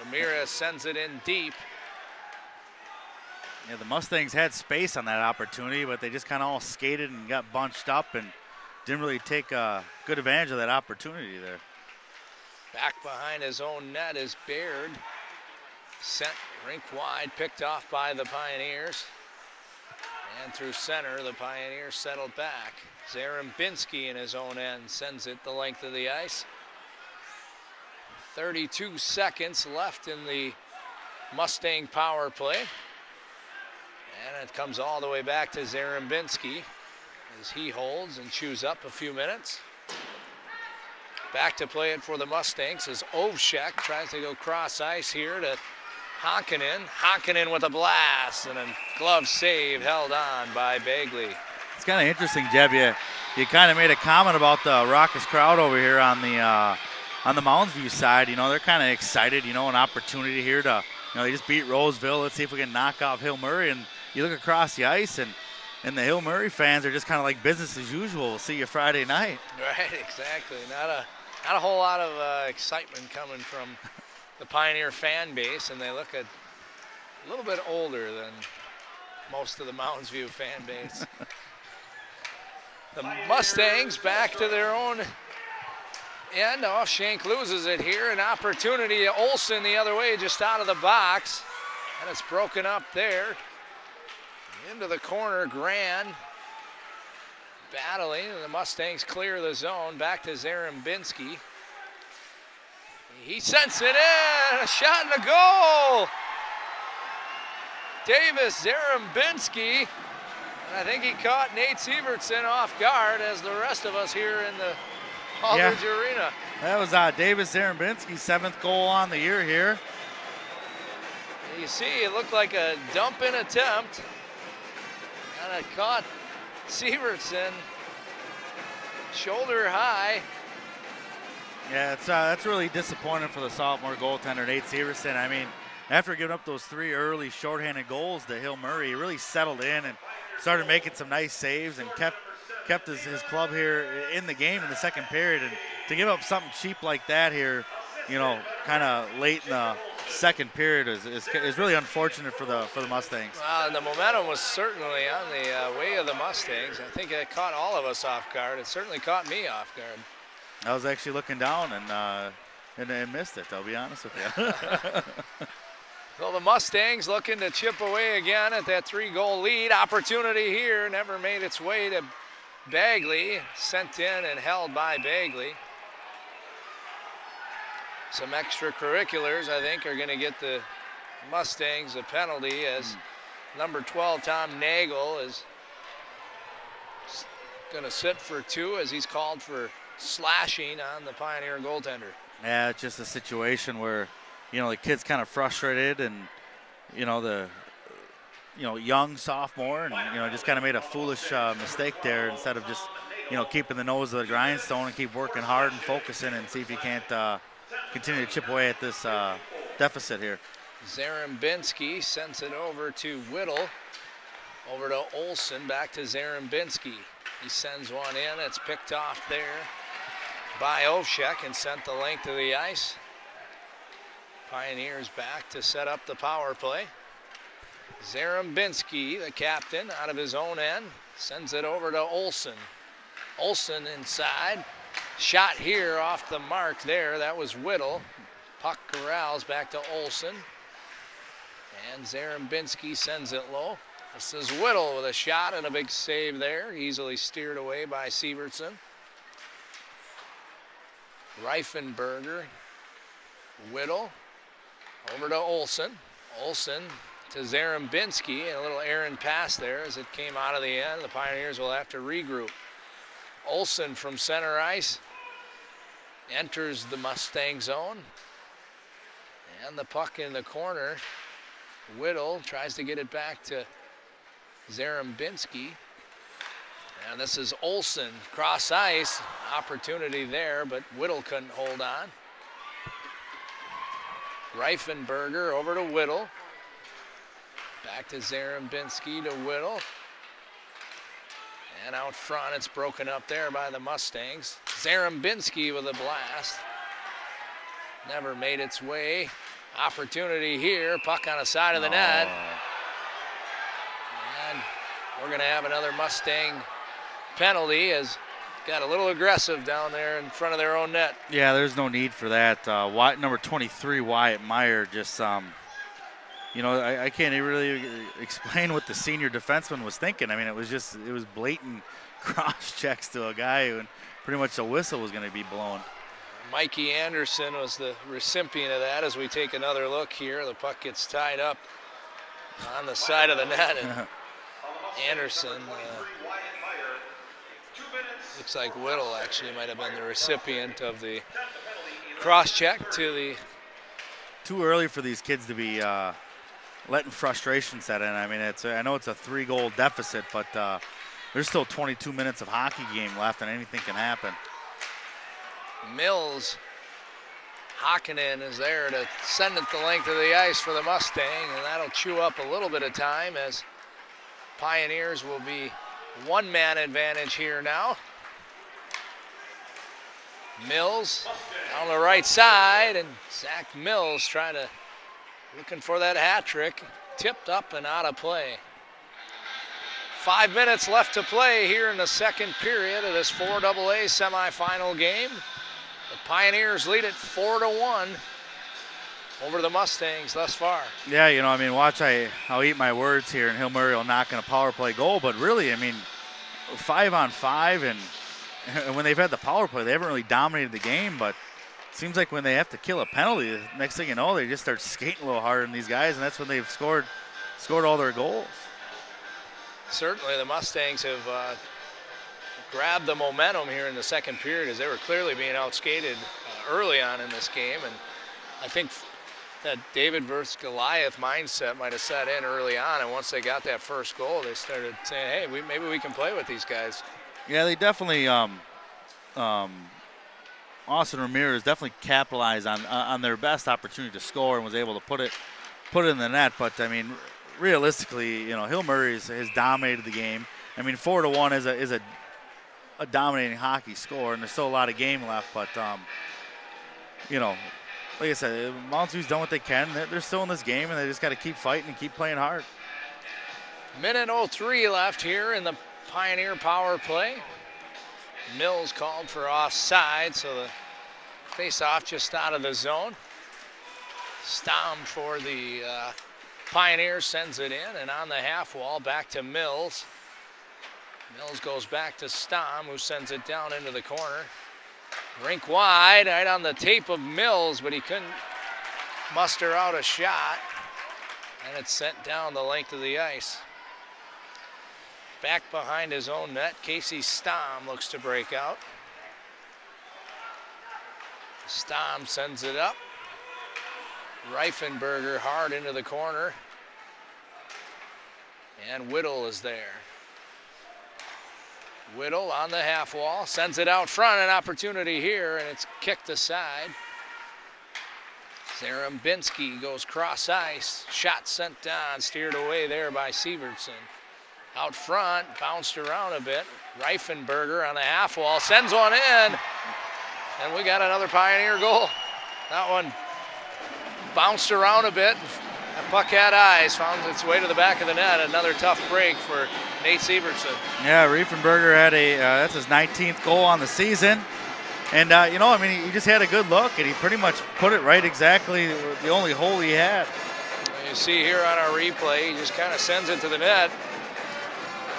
Ramirez sends it in deep. Yeah, the Mustangs had space on that opportunity, but they just kind of all skated and got bunched up and didn't really take good advantage of that opportunity there. Back behind his own net is Baird. Sent rink wide, picked off by the Pioneers. And through center, the Pioneers settled back. Zarembinski in his own end sends it the length of the ice. 32 seconds left in the Mustang power play. And it comes all the way back to Zarembinski as he holds and chews up a few minutes. Back to play it for the Mustangs as Ovchek tries to go cross ice here to Hakkinen. Hakkinen with a blast and a glove save held on by Bagley. It's kind of interesting, Jeb. You kind of made a comment about the raucous crowd over here on the Mounds View side. You know, they're kind of excited, you know, an opportunity here to, you know, they just beat Roseville. Let's see if we can knock off Hill Murray. And you look across the ice and the Hill Murray fans are just kind of like business as usual. We'll see you Friday night. Right, exactly. Not a whole lot of excitement coming from the Pioneer fan base, and they look a little bit older than most of the Mounds View fan base. The Mustangs back to their own end. Off Shank loses it here. An opportunity. Olsen the other way, just out of the box, and it's broken up there. Into the corner, Gran battling, and the Mustangs clear the zone. Back to Zarembinski. He sends it in, a shot and a goal. Davis Zarembinski, and I think he caught Nate Sievertson off guard, as the rest of us here in the Aldridge Arena. That was Davis Zarembinski's 7th goal on the year here. You see, it looked like a dump-in attempt. And it caught Sievertson shoulder high. Yeah, that's really disappointing for the sophomore goaltender, Nate Sievertson. I mean, after giving up those 3 early shorthanded goals to Hill Murray, he really settled in and started making some nice saves and kept his club here in the game in the second period. And to give up something cheap like that here, you know, kind of late in the second period is really unfortunate for the Mustangs. The momentum was certainly on the way of the Mustangs. I think it caught all of us off guard. It certainly caught me off guard. I was actually looking down and missed it, I'll be honest with you. Well, the Mustangs looking to chip away again at that 3-goal lead. Opportunity here, never made its way to Bagley. Sent in and held by Bagley. Some extracurriculars, I think, are going to get the Mustangs a penalty, as number 12, Tom Nagel, is going to sit for 2 as he's called for slashing on the Pioneer goaltender. Yeah, it's just a situation where, you know, the kid's kind of frustrated, and, you know, the young sophomore, and, you know, just kind of made a foolish mistake there instead of just, you know, keeping the nose of the grindstone and keep working hard and focusing and see if he can't continue to chip away at this deficit here. Zarembinski sends it over to Whittle, over to Olsen, back to Zarembinski. He sends one in, it's picked off there by Ovchek and sent the length of the ice. Pioneers back to set up the power play. Zarembinski, the captain, out of his own end, sends it over to Olsen. Olsen inside. Shot here off the mark there. That was Whittle. Puck corrals back to Olsen. And Zarembinski sends it low. This is Whittle with a shot and a big save there. Easily steered away by Sievertson. Reifenberger. Whittle. Over to Olsen. Olsen to Zarembinski. And a little errant pass there as it came out of the end. The Pioneers will have to regroup. Olsen from center ice. enters the Mustang zone. And the puck in the corner. Whittle tries to get it back to Zarembinski. And this is Olsen, cross ice, opportunity there, but Whittle couldn't hold on. Reifenberger over to Whittle. Back to Zarembinski to Whittle. And out front, it's broken up there by the Mustangs. Zarembinski with a blast. Never made its way. Opportunity here, puck on the side of the net. And we're gonna have another Mustang penalty as got a little aggressive down there in front of their own net. Yeah, there's no need for that. Number 23, Wyatt Meyer, just, you know, I can't really explain what the senior defenseman was thinking. I mean, it was blatant cross checks to a guy and pretty much the whistle was gonna be blown. Mikey Anderson was the recipient of that. As we take another look here, the puck gets tied up on the side of the net, and Anderson, looks like Whittle actually might have been the recipient of the cross-check to the... Too early for these kids to be letting frustration set in. I mean, I know it's a 3-goal deficit, but there's still 22 minutes of hockey game left, and anything can happen. Mills, Hakkinen is there to send it the length of the ice for the Mustang, and that'll chew up a little bit of time as Pioneers will be one-man advantage here now. Mills on the right side, and Zach Mills looking for that hat trick, tipped up and out of play. 5 minutes left to play here in the second period of this 4AA semifinal game. The Pioneers lead it 4-1 over the Mustangs thus far. Yeah, you know, I mean, watch I'll eat my words here, and Hill Murray will knock in a power play goal, but really, I mean, 5-on-5, and when they've had the power play, they haven't really dominated the game, but it seems like when they have to kill a penalty, the next thing you know, they just start skating a little harder than these guys, and that's when they've scored all their goals. Certainly the Mustangs have grabbed the momentum here in the second period as they were clearly being outskated early on in this game, and I think that David versus Goliath mindset might have set in early on, and once they got that first goal, they started saying, hey, maybe we can play with these guys. Yeah, they definitely, Austin Ramirez definitely capitalized on their best opportunity to score and was able to put it in the net, but I mean, realistically, you know, Hill Murray has dominated the game. I mean, 4-1 is a dominating hockey score, and there's still a lot of game left, but you know, like I said, Mounds View's done what they can. They're still in this game, and they just got to keep fighting and keep playing hard. Minute 03 left here in the Pioneer power play. Mills called for offside, so the face-off just out of the zone. Stom for the Pioneers sends it in, and on the half wall, back to Mills. Mills goes back to Stom, who sends it down into the corner. Rink wide, right on the tape of Mills, but he couldn't muster out a shot. And it's sent down the length of the ice. Back behind his own net, Casey Stom looks to break out. Stom sends it up. Reifenberger hard into the corner. And Whittle is there. Whittle on the half wall, sends it out front, an opportunity here, and it's kicked aside. Zarembinski goes cross ice, shot sent down, steered away there by Sievertson. Out front, bounced around a bit. Reifenberger on the half wall, sends one in, and we got another Pioneer goal. That one bounced around a bit. That puck had eyes, found its way to the back of the net. Another tough break for Nate Sievertson. Yeah, Reifenberger had that's his 19th goal on the season. And, you know, I mean, he just had a good look, and he pretty much put it right exactly the only hole he had. You see here on our replay, he just kind of sends it to the net.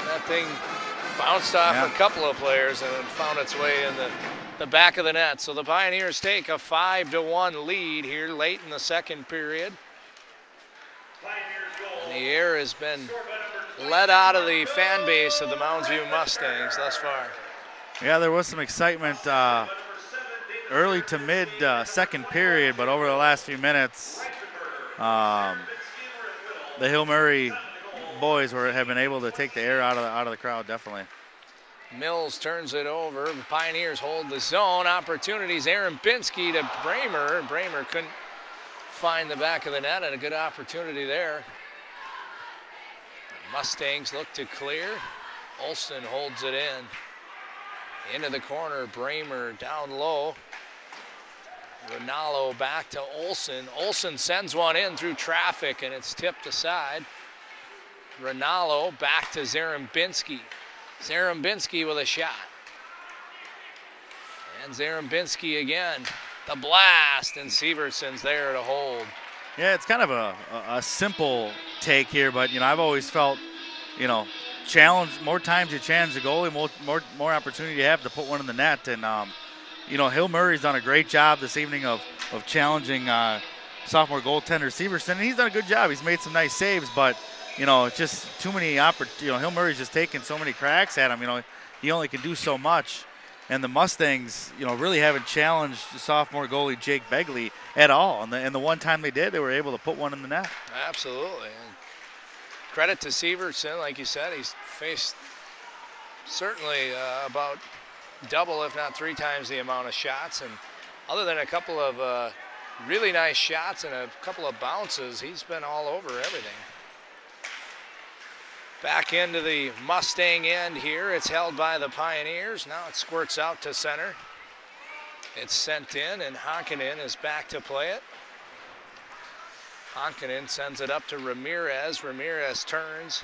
And that thing bounced off a couple of players and then found its way in the back of the net. So the Pioneers take a 5-1 lead here late in the second period. And the air has been let out of the fan base of the Mounds View Mustangs thus far. Yeah, there was some excitement early to mid second period, but over the last few minutes, the Hill Murray boys have been able to take the air out of the crowd, definitely. Mills turns it over. The Pioneers hold the zone. Opportunities. Aaron Binsky to Bramer. Bramer couldn't find the back of the net, and a good opportunity there. The Mustangs look to clear. Olson holds it in. Into the corner. Bramer down low. Rinaldo back to Olson. Olson sends one in through traffic, and it's tipped aside. Rinaldo back to Zarembinski. Zarembinski with a shot. And Zarembinski again. The blast, and Severson's there to hold. Yeah, it's kind of a simple take here, but, you know, I've always felt, you know, more times you challenge the goalie, more opportunity you have to put one in the net. And, you know, Hill Murray's done a great job this evening of challenging sophomore goaltender Severson. And he's done a good job. He's made some nice saves, but, you know, just too many Hill Murray's just taking so many cracks at him. You know, he only can do so much. And the Mustangs, you know, really haven't challenged sophomore goalie Jake Begley at all. And the one time they did, they were able to put one in the net. Absolutely. And credit to Severson, like you said, he's faced certainly about double, if not 3 times the amount of shots. And other than a couple of really nice shots and a couple of bounces, he's been all over everything. Back into the Mustang end here. It's held by the Pioneers. Now it squirts out to center. It's sent in, and Hankinen is back to play it. Hankinen sends it up to Ramirez. Ramirez turns,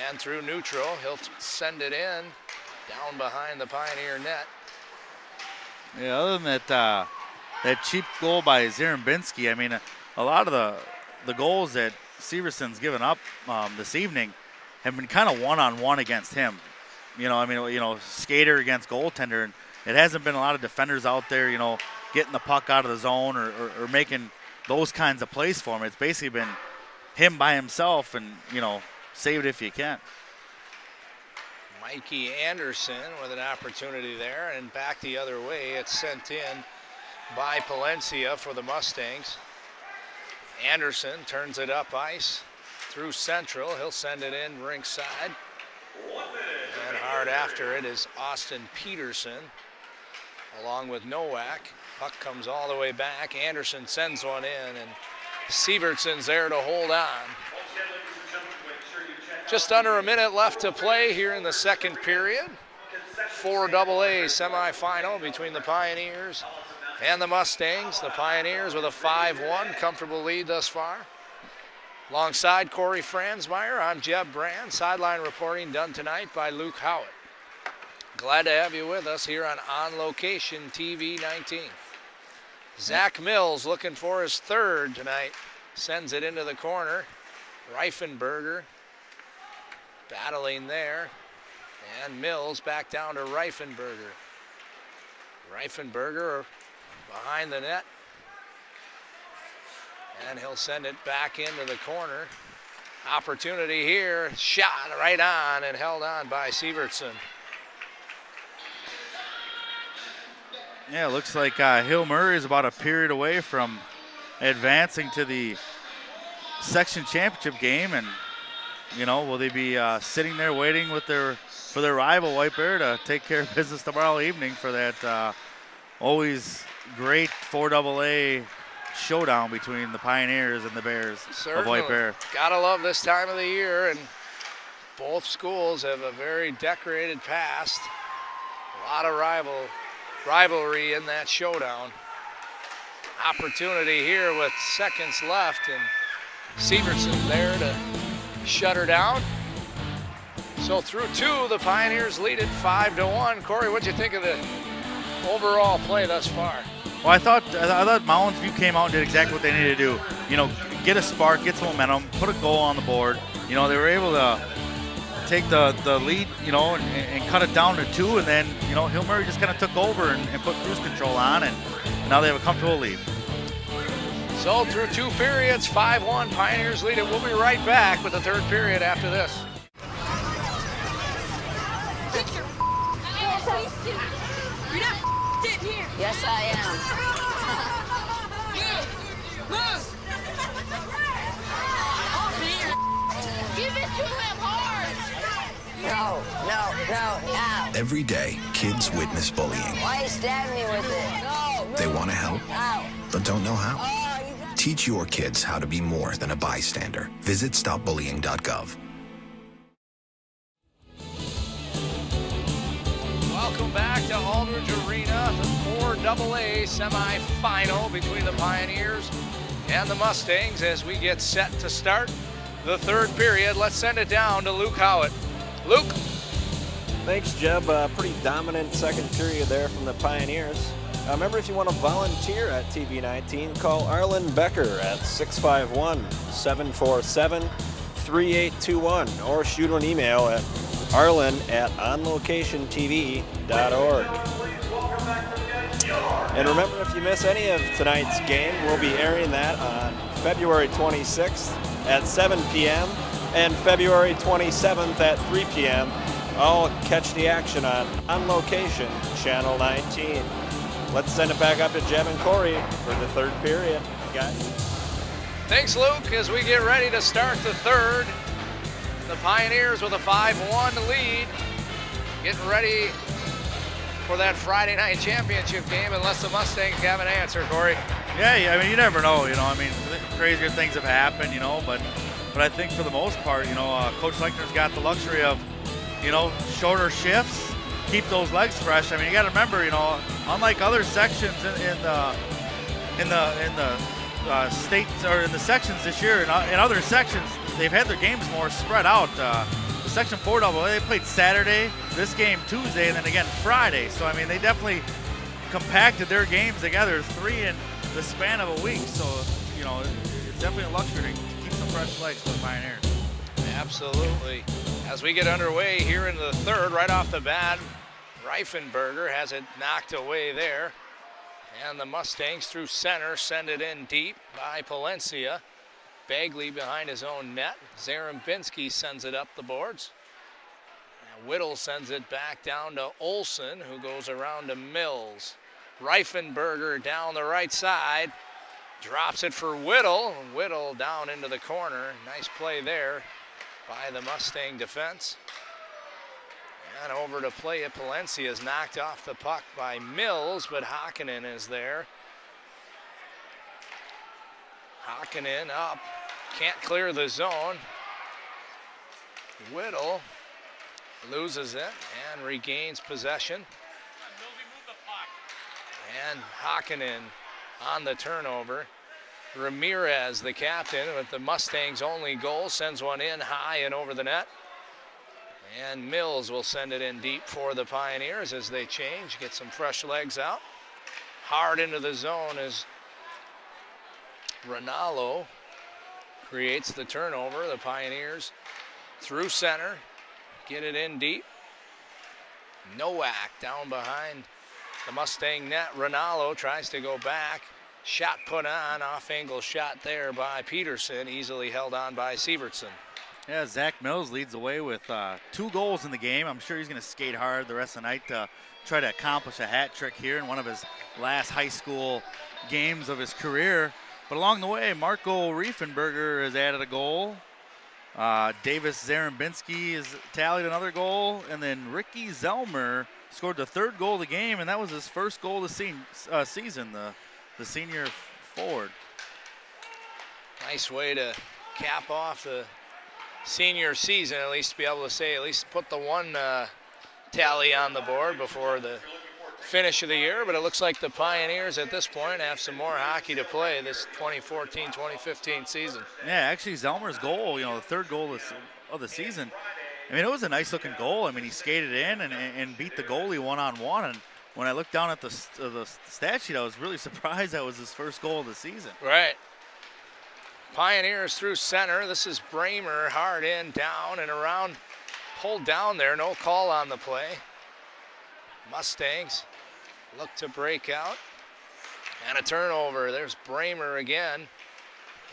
and through neutral, he'll send it in, down behind the Pioneer net. Yeah, other than that cheap goal by Zarembinski, I mean, a lot of the goals that Severson's given up this evening have been kind of one-on-one against him. You know, I mean, you know, skater against goaltender, and it hasn't been a lot of defenders out there, you know, getting the puck out of the zone or making those kinds of plays for him. It's basically been him by himself and, you know, save it if you can. Mikey Anderson with an opportunity there, and back the other way. It's sent in by Palencia for the Mustangs. Anderson turns it up ice through central. He'll send it in rinkside. And hard after it is Austin Peterson along with Nowak. Puck comes all the way back. Anderson sends one in, and Severson's there to hold on. Just under a minute left to play here in the second period. 4AA semifinal between the Pioneers and the Mustangs. The Pioneers with a 5-1 comfortable lead thus far. Alongside Corey Franzmeyer, I'm Jeb Brand. Sideline reporting done tonight by Luke Howitt. Glad to have you with us here on Location TV19. Zach Mills looking for his third tonight. Sends it into the corner. Reifenberger battling there. And Mills back down to Reifenberger. Reifenberger behind the net. And he'll send it back into the corner. Opportunity here. Shot right on and held on by Severson. Yeah, it looks like Hill Murray is about a period away from advancing to the section championship game. And, you know, will they be sitting there waiting with for their rival White Bear to take care of business tomorrow evening for that always great 4AA showdown between the Pioneers and the Bears of White Bear. Gotta love this time of the year, and both schools have a very decorated past. A lot of rivalry in that showdown. Opportunity here with seconds left, and Severson there to shut her down. So through 2, the Pioneers lead it 5-1. Corey, what'd you think of the overall play thus far? Well, I thought Mounds View came out and did exactly what they needed to do. You know, get a spark, get some momentum, put a goal on the board. You know, they were able to take the lead, you know, and cut it down to 2, and then, you know, Hill Murray just kind of took over and put cruise control on, and now they have a comfortable lead. So through 2 periods, 5-1, Pioneers lead it. We'll be right back with the third period after this. You're not sitting here. Yes, Yes, I am. Give it to him hard. No, now. Every day, kids witness bullying. Why you stab me with it? No. They want to help, Ow. but don't know how. Oh, Teach your kids how to be more than a bystander. Visit stopbullying.gov. Welcome back to Aldridge Arena, the 4AA semifinal between the Pioneers and the Mustangs as we get set to start the third period. Let's send it down to Luke Howitt. Luke. Thanks, Jeb. Pretty dominant second period there from the Pioneers. Remember, if you want to volunteer at TV19, call Arlen Becker at 651-747-3821 or shoot an email at arlen@onlocationtv.org. And remember, if you miss any of tonight's game, we'll be airing that on February 26th at 7 p.m. and February 27th at 3 p.m. I'll catch the action on location, Channel 19. Let's send it back up to Jeb and Corey for the third period, guys. Thanks, Luke, as we get ready to start the third. The Pioneers with a 5-1 lead, getting ready for that Friday night championship game unless the Mustangs have an answer, Corey. Yeah, I mean, you never know, I mean, crazier things have happened, but I think for the most part, Coach Lechner's got the luxury of, shorter shifts, keep those legs fresh. I mean, you got to remember, unlike other sections in the states or in the sections this year, in other sections, they've had their games more spread out. The Section 4AA, they played Saturday, this game Tuesday, and then again Friday. So, I mean, they definitely compacted their games together, 3 in the span of a week. So, it's definitely a luxury to keep some fresh legs for the Pioneers. Absolutely. As we get underway here in the third, right off the bat, Reifenberger has it knocked away there. And the Mustangs through center send it in deep by Palencia. Bagley behind his own net. Zarembinski sends it up the boards. And Whittle sends it back down to Olson, who goes around to Mills. Reifenberger down the right side. Drops it for Whittle. Whittle down into the corner. Nice play there by the Mustang defense. And over to play it. Palencia is knocked off the puck by Mills, but Hakkinen is there. Hakkinen up, can't clear the zone. Whittle loses it and regains possession. And Hakkinen on the turnover. Ramirez, the captain, with the Mustangs' only goal, sends one in high and over the net. And Mills will send it in deep for the Pioneers as they change, get some fresh legs out. Hard into the zone as Ronaldo creates the turnover. The Pioneers through center, get it in deep. Nowak down behind the Mustang net. Ronaldo tries to go back. Shot put on, off-angle shot there by Peterson, easily held on by Sievertson. Yeah, Zach Mills leads the way with 2 goals in the game. I'm sure he's going to skate hard the rest of the night to try to accomplish a hat trick here in one of his last high school games of his career. But along the way, Marco Reifenberger has added a goal. Davis Zarembinski has tallied another goal. And then Ricky Zelmer scored the 3rd goal of the game, and that was his first goal of the season, the senior forward. Nice way to cap off the senior season, at least to be able to say, at least put the one tally on the board before the finish of the year. But it looks like the Pioneers at this point have some more hockey to play this 2014-2015 season. Yeah, actually Zelmer's goal, the 3rd goal of the season, I mean, it was a nice looking goal. I mean, he skated in and beat the goalie one-on-one. And when I looked down at the stat sheet, I was really surprised that was his first goal of the season. Right. Pioneers through center. This is Bramer, hard in, down and around, pulled down there. No call on the play. Mustangs look to break out. And a turnover. There's Bramer again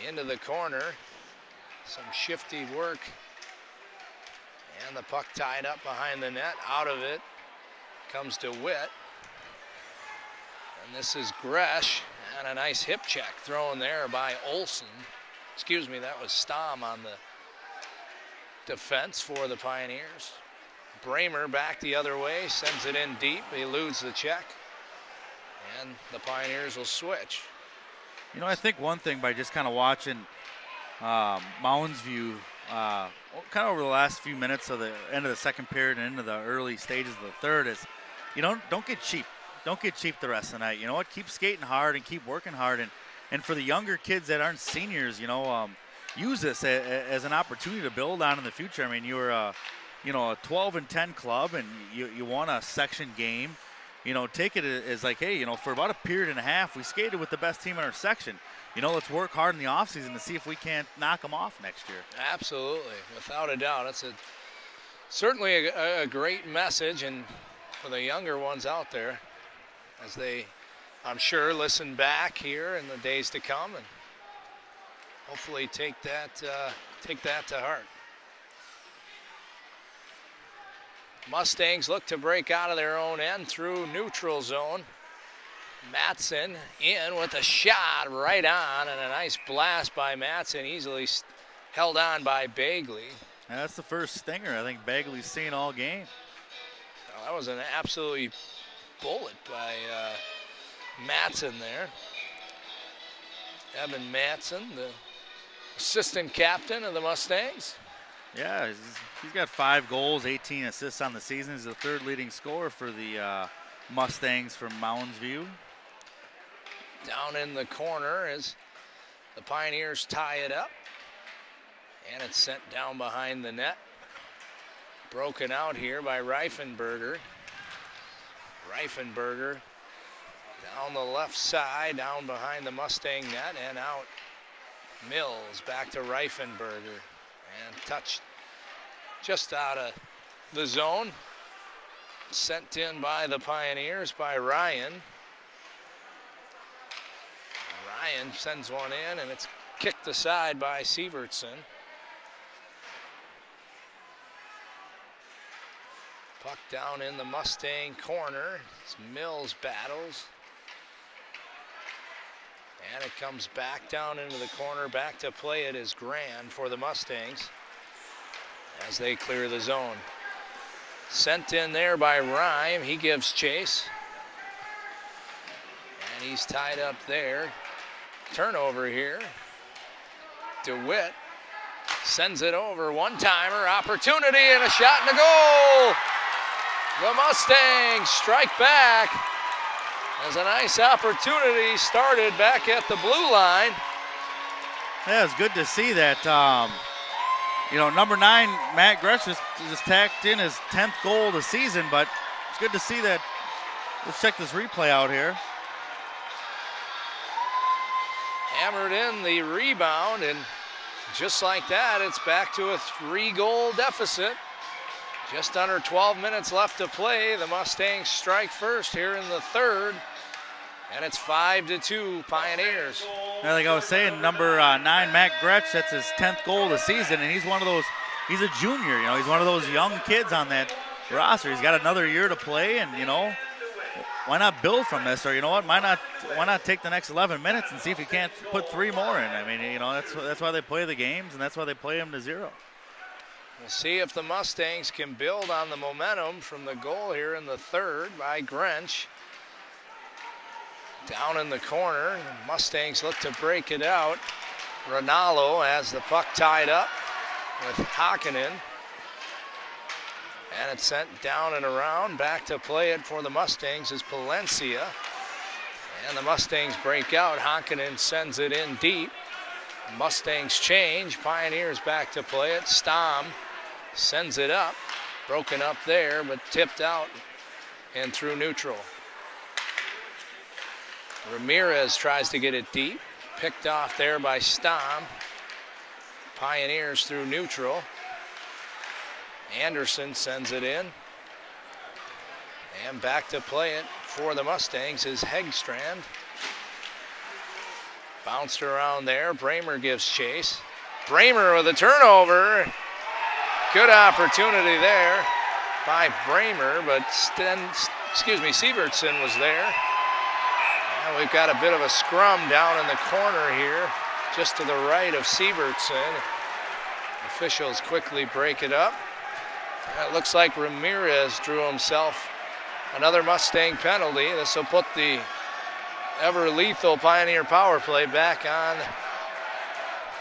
into the corner. Some shifty work. And the puck tied up behind the net. Out of it comes DeWitt. And this is Gresh, and a nice hip check thrown there by Olson. Excuse me, that was Stom on the defense for the Pioneers. Bramer back the other way, sends it in deep. He eludes the check, and the Pioneers will switch. You know, I think one thing by just kind of watching Mounds View kind of over the last few minutes of the end of the second period and into the early stages of the third is, you know, don't get cheap. Don't get cheap the rest of the night. You know what? Keep skating hard and keep working hard. And for the younger kids that aren't seniors, you know, use this as an opportunity to build on in the future. I mean, you're you know, a 12-10 club, and you won a section game. You know, take it as like, hey, you know, for about a period and a half, we skated with the best team in our section. You know, let's work hard in the offseason to see if we can't knock them off next year. Absolutely, without a doubt. It's certainly a great message, and for the younger ones out there, as they, I'm sure, listen back here in the days to come, and hopefully take that to heart. Mustangs look to break out of their own end through neutral zone. Matson in with a shot right on, and a nice blast by Matson, easily held on by Bagley. And that's the first stinger I think Bagley's seen all game. Well, that was an absolutely bullet by Matson there. Evan Matson, the assistant captain of the Mustangs. Yeah, he's got 5 goals, 18 assists on the season. He's the 3rd leading scorer for the Mustangs from Mounds View. Down in the corner as the Pioneers tie it up. And it's sent down behind the net. Broken out here by Reifenberger. Reifenberger down the left side, down behind the Mustang net, and out. Mills back to Reifenberger. And touched just out of the zone. Sent in by the Pioneers by Ryan. Ryan sends one in, and it's kicked aside by Sievertson. Puck down in the Mustang corner. It's Mills battles. And it comes back down into the corner. Back to play it is Grand for the Mustangs as they clear the zone. Sent in there by Rhyme. He gives chase. And he's tied up there. Turnover here. DeWitt sends it over. One-timer, opportunity, and a shot and a goal. The Mustangs strike back. As a nice opportunity started back at the blue line. Yeah, it's good to see that. You know, number 9, Matt Gresh just tacked in his 10th goal of the season, but it's good to see that. Let's check this replay out here. Hammered in the rebound, and just like that, it's back to a 3-goal deficit. Just under 12 minutes left to play. The Mustangs strike first here in the third, and it's 5-2 Pioneers. Now, like I was saying, number 9, Matt Gretsch, that's his 10th goal of the season, and he's one of those, he's a junior, you know, he's one of those young kids on that roster. He's got another year to play, and, you know, why not build from this? Or, you know what, why not take the next 11 minutes and see if he can't put 3 more in? I mean, you know, that's why they play the games, and that's why they play them to 0. We'll see if the Mustangs can build on the momentum from the goal here in the third by Grench. Down in the corner, Mustangs look to break it out. Ronaldo has the puck tied up with Hakkinen. And it's sent down and around. Back to play it for the Mustangs is Palencia. And the Mustangs break out. Hakkinen sends it in deep. Mustangs change. Pioneers back to play it. Stom sends it up. Broken up there, but tipped out and through neutral. Ramirez tries to get it deep. Picked off there by Stom. Pioneers through neutral. Anderson sends it in. And back to play it for the Mustangs is Hegstrand. Bounced around there. Bramer gives chase. Bramer with a turnover. Good opportunity there by Bramer, but Sievertson was there. And we've got a bit of a scrum down in the corner here, just to the right of Sievertson. Officials quickly break it up. It looks like Ramirez drew himself another Mustang penalty. This will put the ever-lethal Pioneer power play back on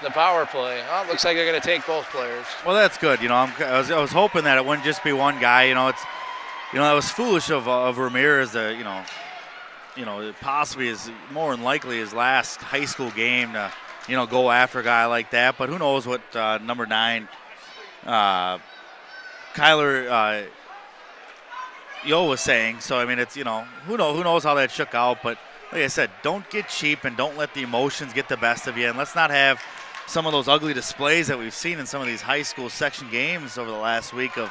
the power play. Oh, it looks like they're going to take both players. Well, that's good. You know, I was hoping that it wouldn't just be one guy. You know, it was foolish of Ramirez to, possibly is more than likely his last high school game to, go after a guy like that. But who knows what number 9, Kyler Yo was saying. So I mean, it's who knows how that shook out. But like I said, don't get cheap and don't let the emotions get the best of you, and let's not have some of those ugly displays that we've seen in some of these high school section games over the last week of,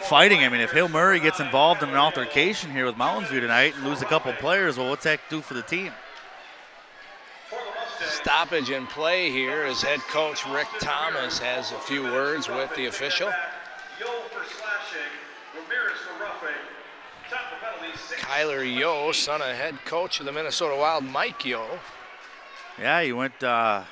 fighting. I mean, if Hill Murray gets involved in an altercation here with Mounds View tonight and lose a couple players, well, what's that do for the team? Stoppage in play here as head coach Rick Thomas has a few words with the official. Yo for slashing, Ramirez for roughing. Top the penalty, 6. Kyler Yo, son of head coach of the Minnesota Wild, Mike Yo. Yeah, he went from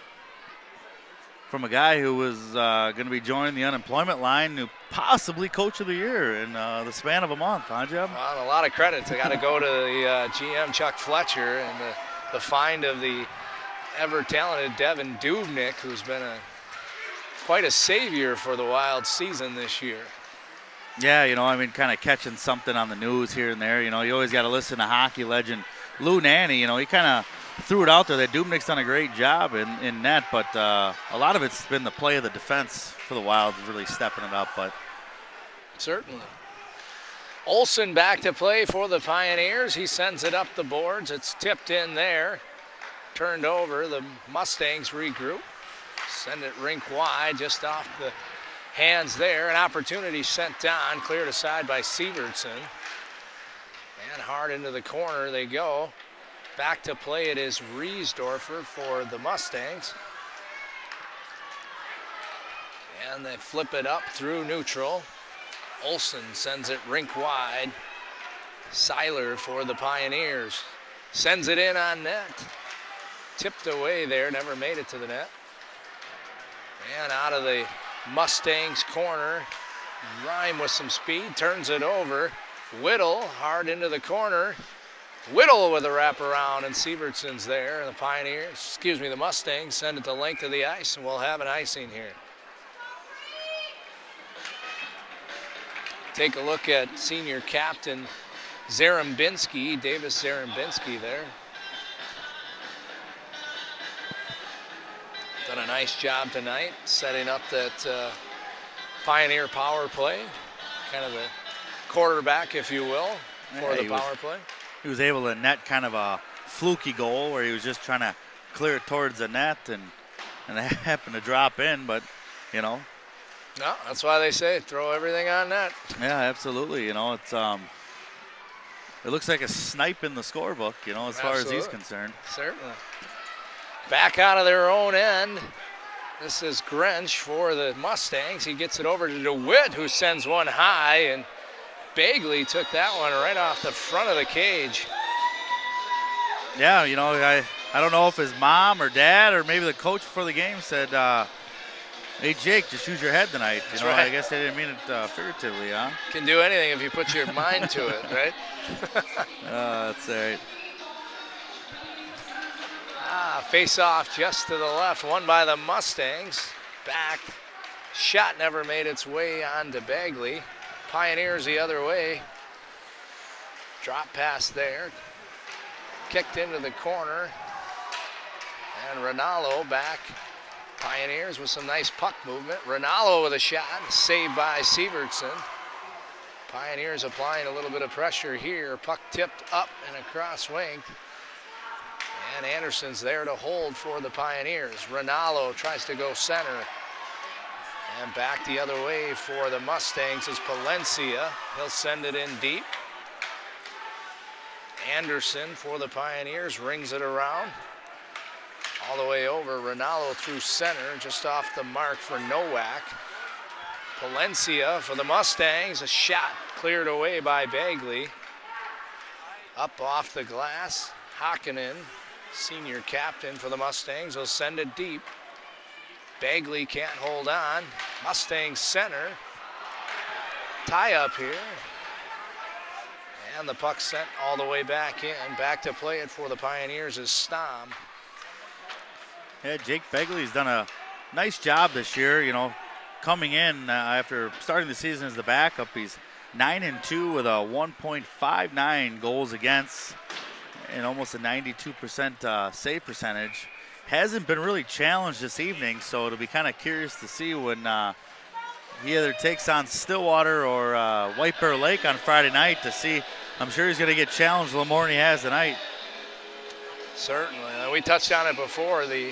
a guy who was going to be joining the unemployment line to possibly coach of the year in the span of a month, huh, Jeb? Well, a lot of credit. They got to go to the GM Chuck Fletcher and the find of the ever-talented Devin Dubnik, who's been quite a savior for the Wild season this year. Yeah, kind of catching something on the news here and there. You always got to listen to hockey legend Lou Nanny. He kind of threw it out there that Dubnik's done a great job in net, but a lot of it's been the play of the defense for the Wild really stepping it up. But certainly. Olsen back to play for the Pioneers. He sends it up the boards. It's tipped in there. Turned over. The Mustangs regroup. Send it rink wide, just off the hands there. An opportunity sent down, cleared aside by Sievertson. And hard into the corner they go. Back to play it is Riesdorfer for the Mustangs. And they flip it up through neutral. Olsen sends it rink wide. Seiler for the Pioneers. Sends it in on net. Tipped away there, never made it to the net. And out of the Mustangs corner, Rhyme with some speed, turns it over. Whittle hard into the corner. Whittle with a wraparound, and Sievertson's there. And the Mustangs send it the length of the ice, and we'll have an icing here. Take a look at senior captain Zarembinski, Davis Zarembinski there. Done a nice job tonight, setting up that Pioneer power play, kind of the quarterback, if you will, for the power play. He was able to net kind of a fluky goal where he was just trying to clear it towards the net, and it happened to drop in, but, No, that's why they say throw everything on net. Yeah, absolutely. It's it looks like a snipe in the scorebook, as far as he's concerned. Certainly. Back out of their own end. This is Grench for the Mustangs. He gets it over to DeWitt, who sends one high, and Bagley took that one right off the front of the cage. Yeah, I don't know if his mom or dad or maybe the coach for the game said, hey, Jake, just use your head tonight. Right. I guess they didn't mean it figuratively, huh? Can do anything if you put your mind to it, right? That's right. Face off just to the left, won by the Mustangs. Back, shot never made its way on to Bagley. Pioneers the other way. Drop pass there. Kicked into the corner. And Rinaldo back. Pioneers with some nice puck movement. Rinaldo with a shot, saved by Sievertson. Pioneers applying a little bit of pressure here. Puck tipped up and across wing. And Anderson's there to hold for the Pioneers. Rinaldo tries to go center. And back the other way for the Mustangs is Palencia. He'll send it in deep. Anderson for the Pioneers rings it around. All the way over, Rinaldo through center, just off the mark for Nowak. Palencia for the Mustangs, a shot cleared away by Bagley. Up off the glass, Hakkinen, senior captain for the Mustangs, will send it deep. Bagley can't hold on. Mustangs center. Tie up here. And the puck sent all the way back in. Back to play it for the Pioneers is Stom. Yeah, Jake Begley's done a nice job this year, you know, coming in after starting the season as the backup. He's 9-2 with a 1.59 goals against and almost a 92% save percentage. Hasn't been really challenged this evening, so it'll be kind of curious to see when he either takes on Stillwater or White Bear Lake on Friday night to see. I'm sure he's going to get challenged a little more than he has tonight. Certainly. We touched on it before. The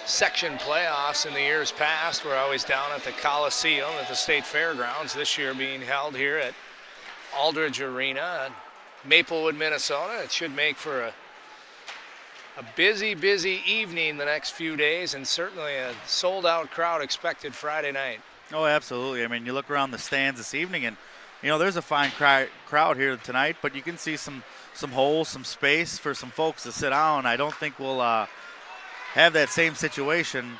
section playoffs in the years past were always down at the Coliseum at the State Fairgrounds. This year being held here at Aldridge Arena, Maplewood, Minnesota. It should make for a busy, busy evening the next few days, and certainly a sold-out crowd expected Friday night. Oh, absolutely. I mean, you look around the stands this evening, and you know there's a fine crowd here tonight, but you can see some holes, some space for some folks to sit down. I don't think we'll have that same situation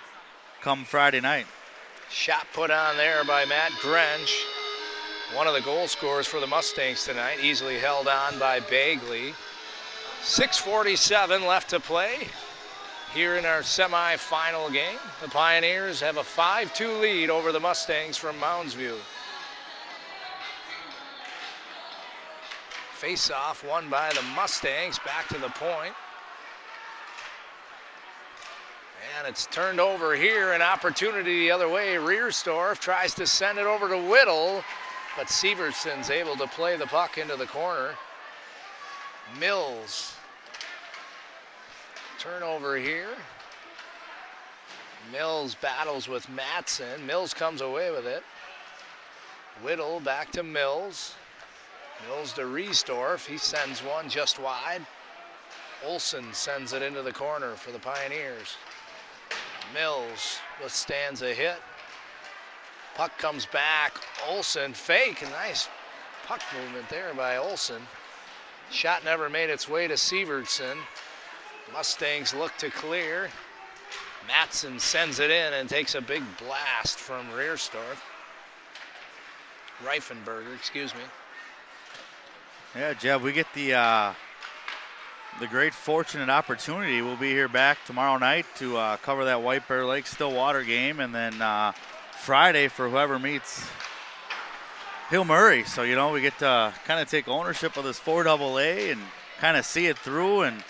come Friday night. Shot put on there by Matt Grench, one of the goal scorers for the Mustangs tonight, easily held on by Bagley. 6:47 left to play here in our semifinal game. The Pioneers have a 5-2 lead over the Mustangs from Mounds View. Face-off won by the Mustangs, back to the point. And it's turned over here, an opportunity the other way. Reersdorf tries to send it over to Whittle, but Severson's able to play the puck into the corner. Mills. Turnover here. Mills battles with Matson. Mills comes away with it. Whittle back to Mills. Mills to Reesdorf. He sends one just wide. Olsen sends it into the corner for the Pioneers. Mills withstands a hit. Puck comes back. Olsen fake. Nice puck movement there by Olsen. Shot never made its way to Severson. Mustangs look to clear. Matson sends it in and takes a big blast from Reersdorf. Reifenberger, excuse me. Yeah, Jeb, we get the great fortunate opportunity. We'll be here back tomorrow night to cover that White Bear Lake Stillwater game, and then Friday for whoever meets Hill Murray. So, you know, we get to kind of take ownership of this 4AA and kind of see it through, and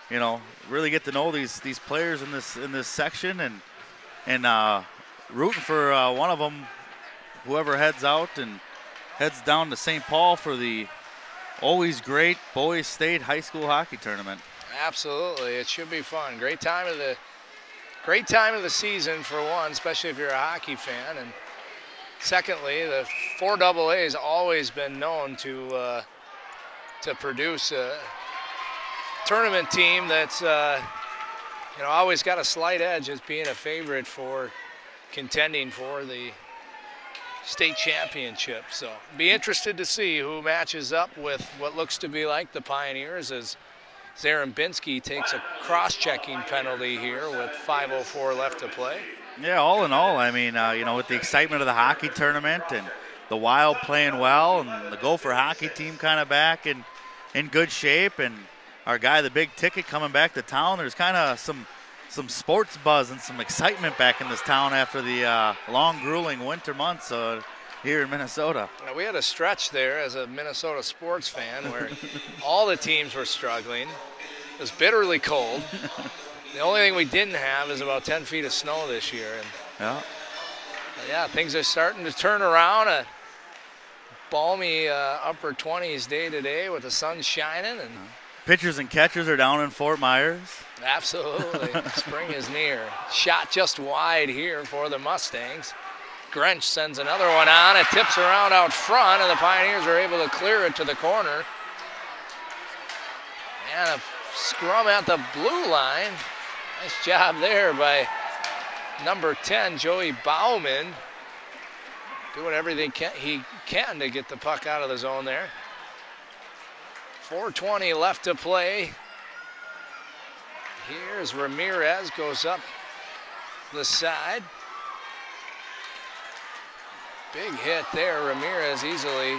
you know, really get to know these players in this section, and rooting for one of them, whoever heads out and heads down to St. Paul for the always great Boys State High School Hockey Tournament. Absolutely, it should be fun. Great time of the season for one, especially if you're a hockey fan, and secondly, the 4AA has always been known to produce a tournament team that's you know, always got a slight edge as being a favorite for contending for the state championship. So be interested to see who matches up with what looks to be like the Pioneers as Zarembinski takes a cross-checking penalty here with 5:04 left to play. Yeah, all in all, I mean, you know, with the excitement of the hockey tournament and the Wild playing well and the Gopher hockey team kind of back in good shape, and our guy, the big ticket, coming back to town, there's kind of some sports buzz and some excitement back in this town after the long, grueling winter months here in Minnesota. Now, we had a stretch there as a Minnesota sports fan where all the teams were struggling. It was bitterly cold. The only thing we didn't have is about 10 feet of snow this year. And yeah, things are starting to turn around. A balmy upper 20s day today with the sun shining. And pitchers and catchers are down in Fort Myers. Absolutely. Spring is near. Shot just wide here for the Mustangs. Grench sends another one on. It tips around out front, and the Pioneers are able to clear it to the corner. And a scrum at the blue line. Nice job there by number 10, Joey Bauman. Doing everything he can to get the puck out of the zone there. 4:20 left to play. Here's Ramirez, goes up the side. Big hit there. Ramirez easily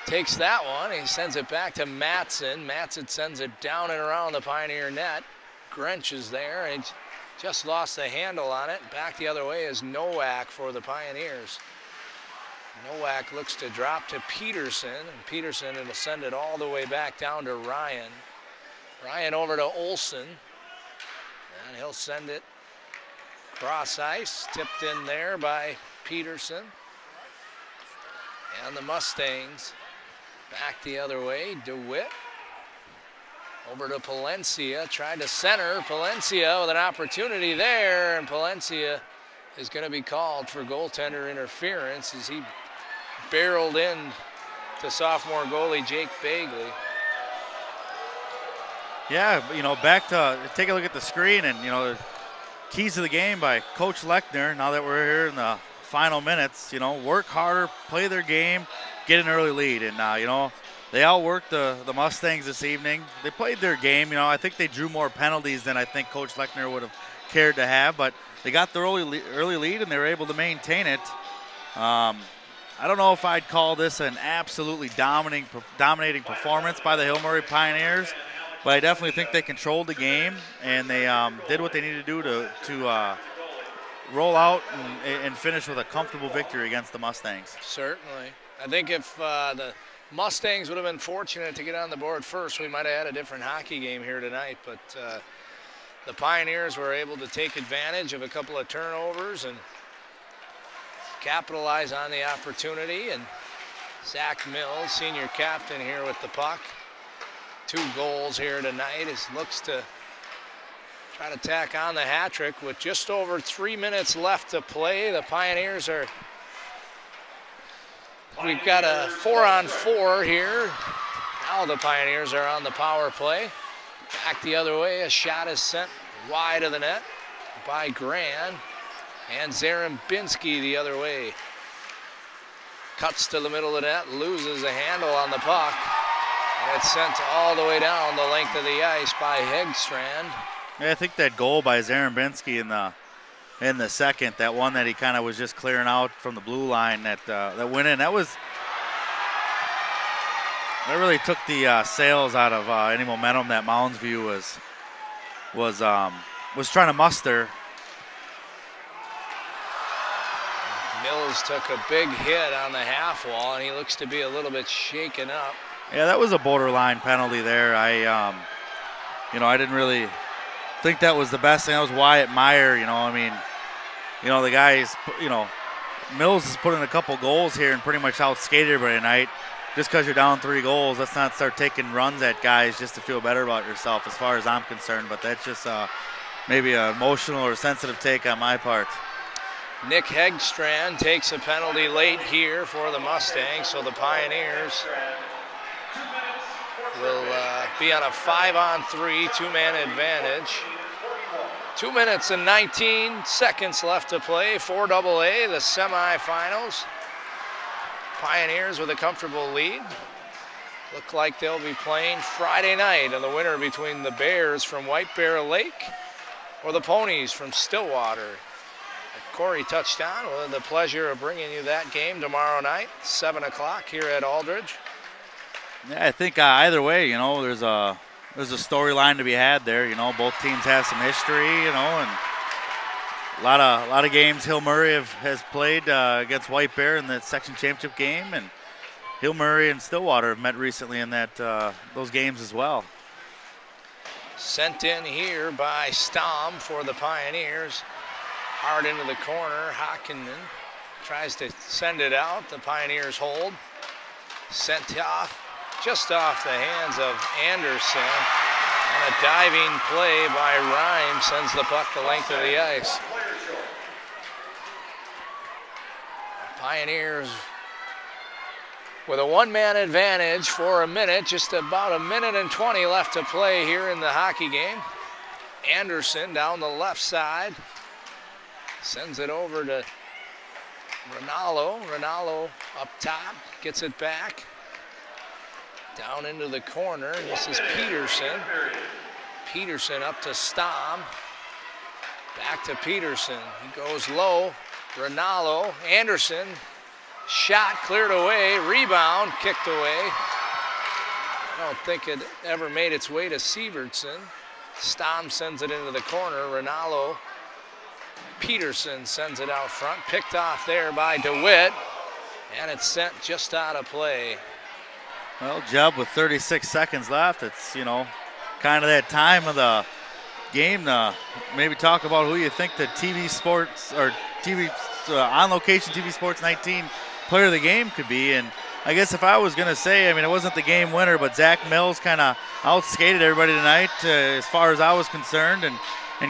takes that one. He sends it back to Matson. Matson sends it down and around the Pioneer net. Grench is there and just lost the handle on it. Back the other way is Nowak for the Pioneers. Nowak looks to drop to Peterson, and Peterson will send it all the way back down to Ryan. Ryan over to Olson, and he'll send it cross ice, tipped in there by Peterson. And the Mustangs back the other way. DeWitt over to Palencia, tried to center. Palencia with an opportunity there, and Palencia is going to be called for goaltender interference as he barreled in to sophomore goalie Jake Bagley. Yeah, you know, back to take a look at the screen, and you know, the keys to the game by Coach Lechner. Now that we're here in the final minutes, you know, work harder, play their game, get an early lead, and you know, they outworked the Mustangs this evening. They played their game. You know, I think they drew more penalties than I think Coach Lechner would have cared to have, but they got the early lead and they were able to maintain it. I don't know if I'd call this an absolutely dominating performance by the Hill Murray Pioneers, but I definitely think they controlled the game and they did what they needed to do to roll out and finish with a comfortable victory against the Mustangs. Certainly. I think if the Mustangs would have been fortunate to get on the board first, we might have had a different hockey game here tonight, but the Pioneers were able to take advantage of a couple of turnovers and capitalize on the opportunity. And Zach Mills, senior captain here with the puck. 2 goals here tonight. He looks to try to tack on the hat trick with just over 3 minutes left to play. The Pioneers are, we've got a 4-on-4 here. Now the Pioneers are on the power play. Back the other way, a shot is sent wide of the net by Gran, and Zarembinski the other way. Cuts to the middle of the net, loses a handle on the puck, and it's sent all the way down the length of the ice by Hegstrand. Yeah, I think that goal by Zarembinski in the second, that one that he kind of was just clearing out from the blue line that went in, that really took the sails out of any momentum that Mounds View was trying to muster. Mills took a big hit on the half wall, and he looks to be a little bit shaken up. Yeah, that was a borderline penalty there. I didn't really think that was the best thing. That was Wyatt Meyer. You know, I mean, you know, the guys, you know, Mills has put in a couple goals here and pretty much outskated everybody tonight. Just because you're down 3 goals, let's not start taking runs at guys just to feel better about yourself, as far as I'm concerned. But that's just maybe an emotional or sensitive take on my part. Nick Hegstrand takes a penalty late here for the Mustangs, so the Pioneers will be on a 5-on-3 2-man advantage. 2 minutes and 19 seconds left to play. 4AA, the semifinals. Pioneers with a comfortable lead. Look like they'll be playing Friday night, and the winner between the Bears from White Bear Lake or the Ponies from Stillwater. Corey touched on. We'll have the pleasure of bringing you that game tomorrow night, 7 o'clock here at Aldridge. Yeah, I think either way, you know, there's a storyline to be had there. You know, both teams have some history, you know, and a lot of games Hill Murray has played against White Bear in the section championship game, and Hill Murray and Stillwater have met recently in those games as well. Sent in here by Stom for the Pioneers. Hard into the corner. Hockenman tries to send it out. The Pioneers hold. Sent off, just off the hands of Anderson. And a diving play by Rhyme sends the puck the length of the ice. Pioneers with a 1-man advantage for a minute, just about a minute and 20 left to play here in the hockey game. Anderson down the left side. Sends it over to Rinaldo. Rinaldo up top, gets it back. Down into the corner. This is Peterson. Peterson up to Stom. Back to Peterson. He goes low. Rinaldo. Anderson. Shot cleared away. Rebound kicked away. I don't think it ever made its way to Sievertson. Stom sends it into the corner. Rinaldo. Peterson sends it out front. Picked off there by DeWitt. And it's sent just out of play. Well, Jeb, with 36 seconds left, it's, you know, kind of that time of the game to maybe talk about who you think the TV Sports or On Location TV Sports 19 player of the game could be. And I guess if I was going to say, I mean, it wasn't the game winner, but Zach Mills kind of outskated everybody tonight as far as I was concerned, and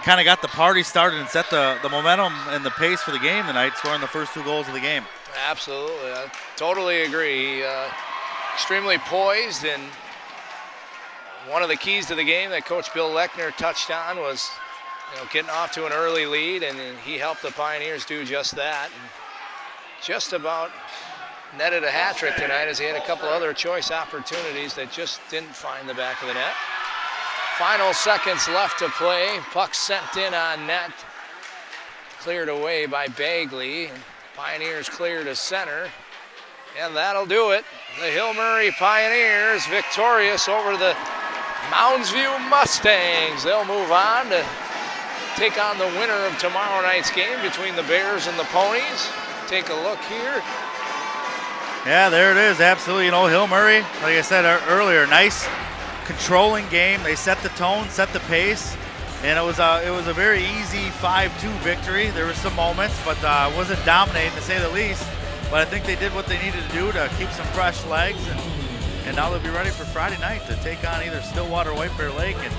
kind of got the party started and set the momentum and the pace for the game tonight, scoring the first 2 goals of the game. Absolutely. I totally agree. Extremely poised, and one of the keys to the game that Coach Bill Lechner touched on was, you know, getting off to an early lead, and he helped the Pioneers do just that. And just about netted a hat trick tonight, as he had a couple other choice opportunities that just didn't find the back of the net. Final seconds left to play. Puck sent in on net. Cleared away by Bagley. And Pioneers clear to center. And that'll do it. The Hill Murray Pioneers victorious over the Mounds View Mustangs. They'll move on to take on the winner of tomorrow night's game between the Bears and the Ponies. Take a look here. Yeah, there it is. Absolutely. You know, Hill Murray, like I said earlier, nice controlling game. They set the tone, set the pace, and it was a very easy 5-2 victory. There were some moments, but it wasn't dominating to say the least. But I think they did what they needed to do to keep some fresh legs, and now they'll be ready for Friday night to take on either Stillwater or White Bear Lake, and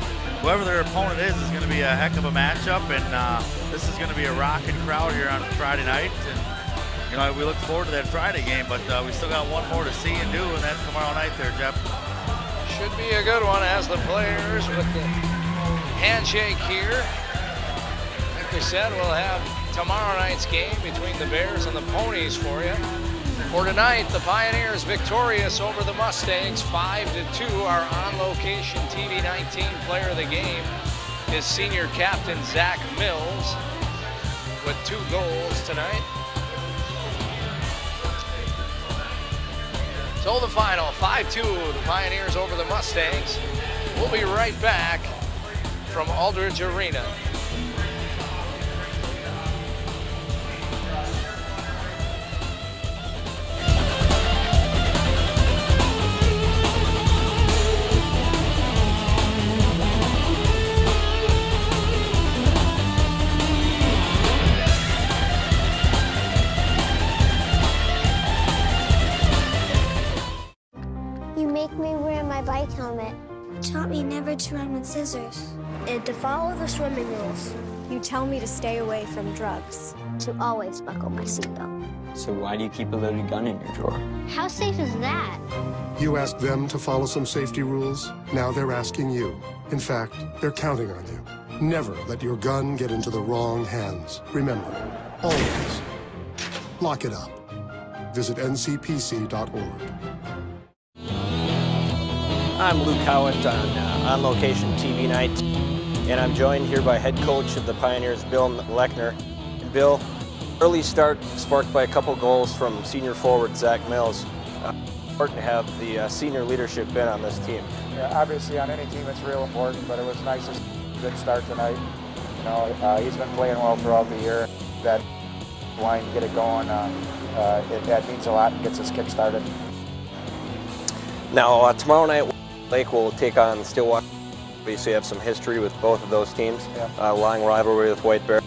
whoever their opponent is going to be a heck of a matchup, and this is going to be a rocking crowd here on Friday night. And you know, we look forward to that Friday game, but we still got one more to see and do, and that's tomorrow night there, Jeff. Should be a good one, as the players with the handshake here. Like we said, we'll have tomorrow night's game between the Bears and the Ponies for you. For tonight, the Pioneers victorious over the Mustangs 5-2. Our On Location TV19 player of the game is senior captain Zach Mills with 2 goals tonight. So the final, 5-2, the Pioneers over the Mustangs. We'll be right back from Aldridge Arena. You make me wear my bike helmet. Taught me never to run with scissors. And to follow the swimming rules. You tell me to stay away from drugs. To always buckle my seatbelt. So why do you keep a loaded gun in your drawer? How safe is that? You asked them to follow some safety rules. Now they're asking you. In fact, they're counting on you. Never let your gun get into the wrong hands. Remember, always lock it up. Visit ncpc.org. I'm Luke Howitt on Location TV19, and I'm joined here by head coach of the Pioneers, Bill Lechner. And Bill, early start sparked by a couple goals from senior forward Zach Mills. Important to have the senior leadership in on this team. Yeah, obviously on any team it's real important, but it was nice to see a good start tonight. You know, he's been playing well throughout the year. That line, get it going, that means a lot and gets us kick started. Now tomorrow night, Lake will take on Stillwater. Obviously, have some history with both of those teams. Yeah. Long rivalry with White Bear.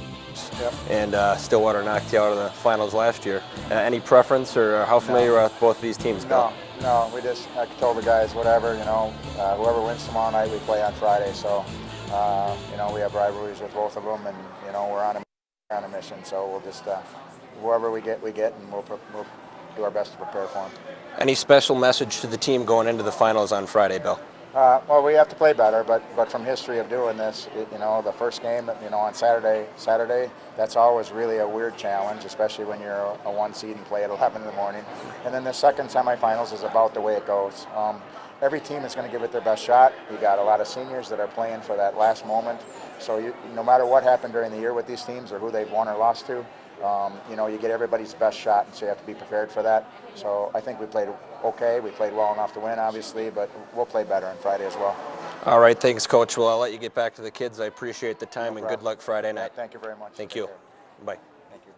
Yep. And Stillwater knocked you out of the finals last year. Any preference, or how familiar are with both of these teams, Bill? No, we just, I told the guys, whatever, you know, whoever wins tomorrow night, we play on Friday. So, you know, we have rivalries with both of them, and, you know, we're on a mission. So we'll just, whoever we get, and we'll do our best to prepare for them. Any special message to the team going into the finals on Friday, Bill? Well, we have to play better, but from history of doing this, you know, the first game, you know, on Saturday, that's always really a weird challenge, especially when you're a 1 seed and play at 11 in the morning. And then the second semifinals is about the way it goes. every team is going to give it their best shot. You got a lot of seniors that are playing for that last moment. So no matter what happened during the year with these teams or who they've won or lost to, you know, you get everybody's best shot, and so you have to be prepared for that. So I think we played okay. We played well enough to win, obviously, but we'll play better on Friday as well. All right, thanks, Coach. Well, I'll let you get back to the kids. I appreciate the time, and good luck Friday night. Yeah, thank you very much. Thank you. Bye. Thank you.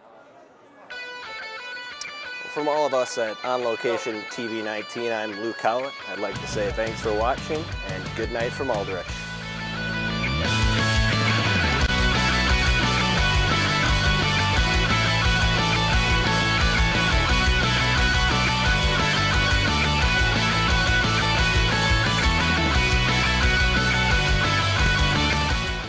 From all of us at On Location TV19, I'm Luke Howlett. I'd like to say thanks for watching, and good night from all directions.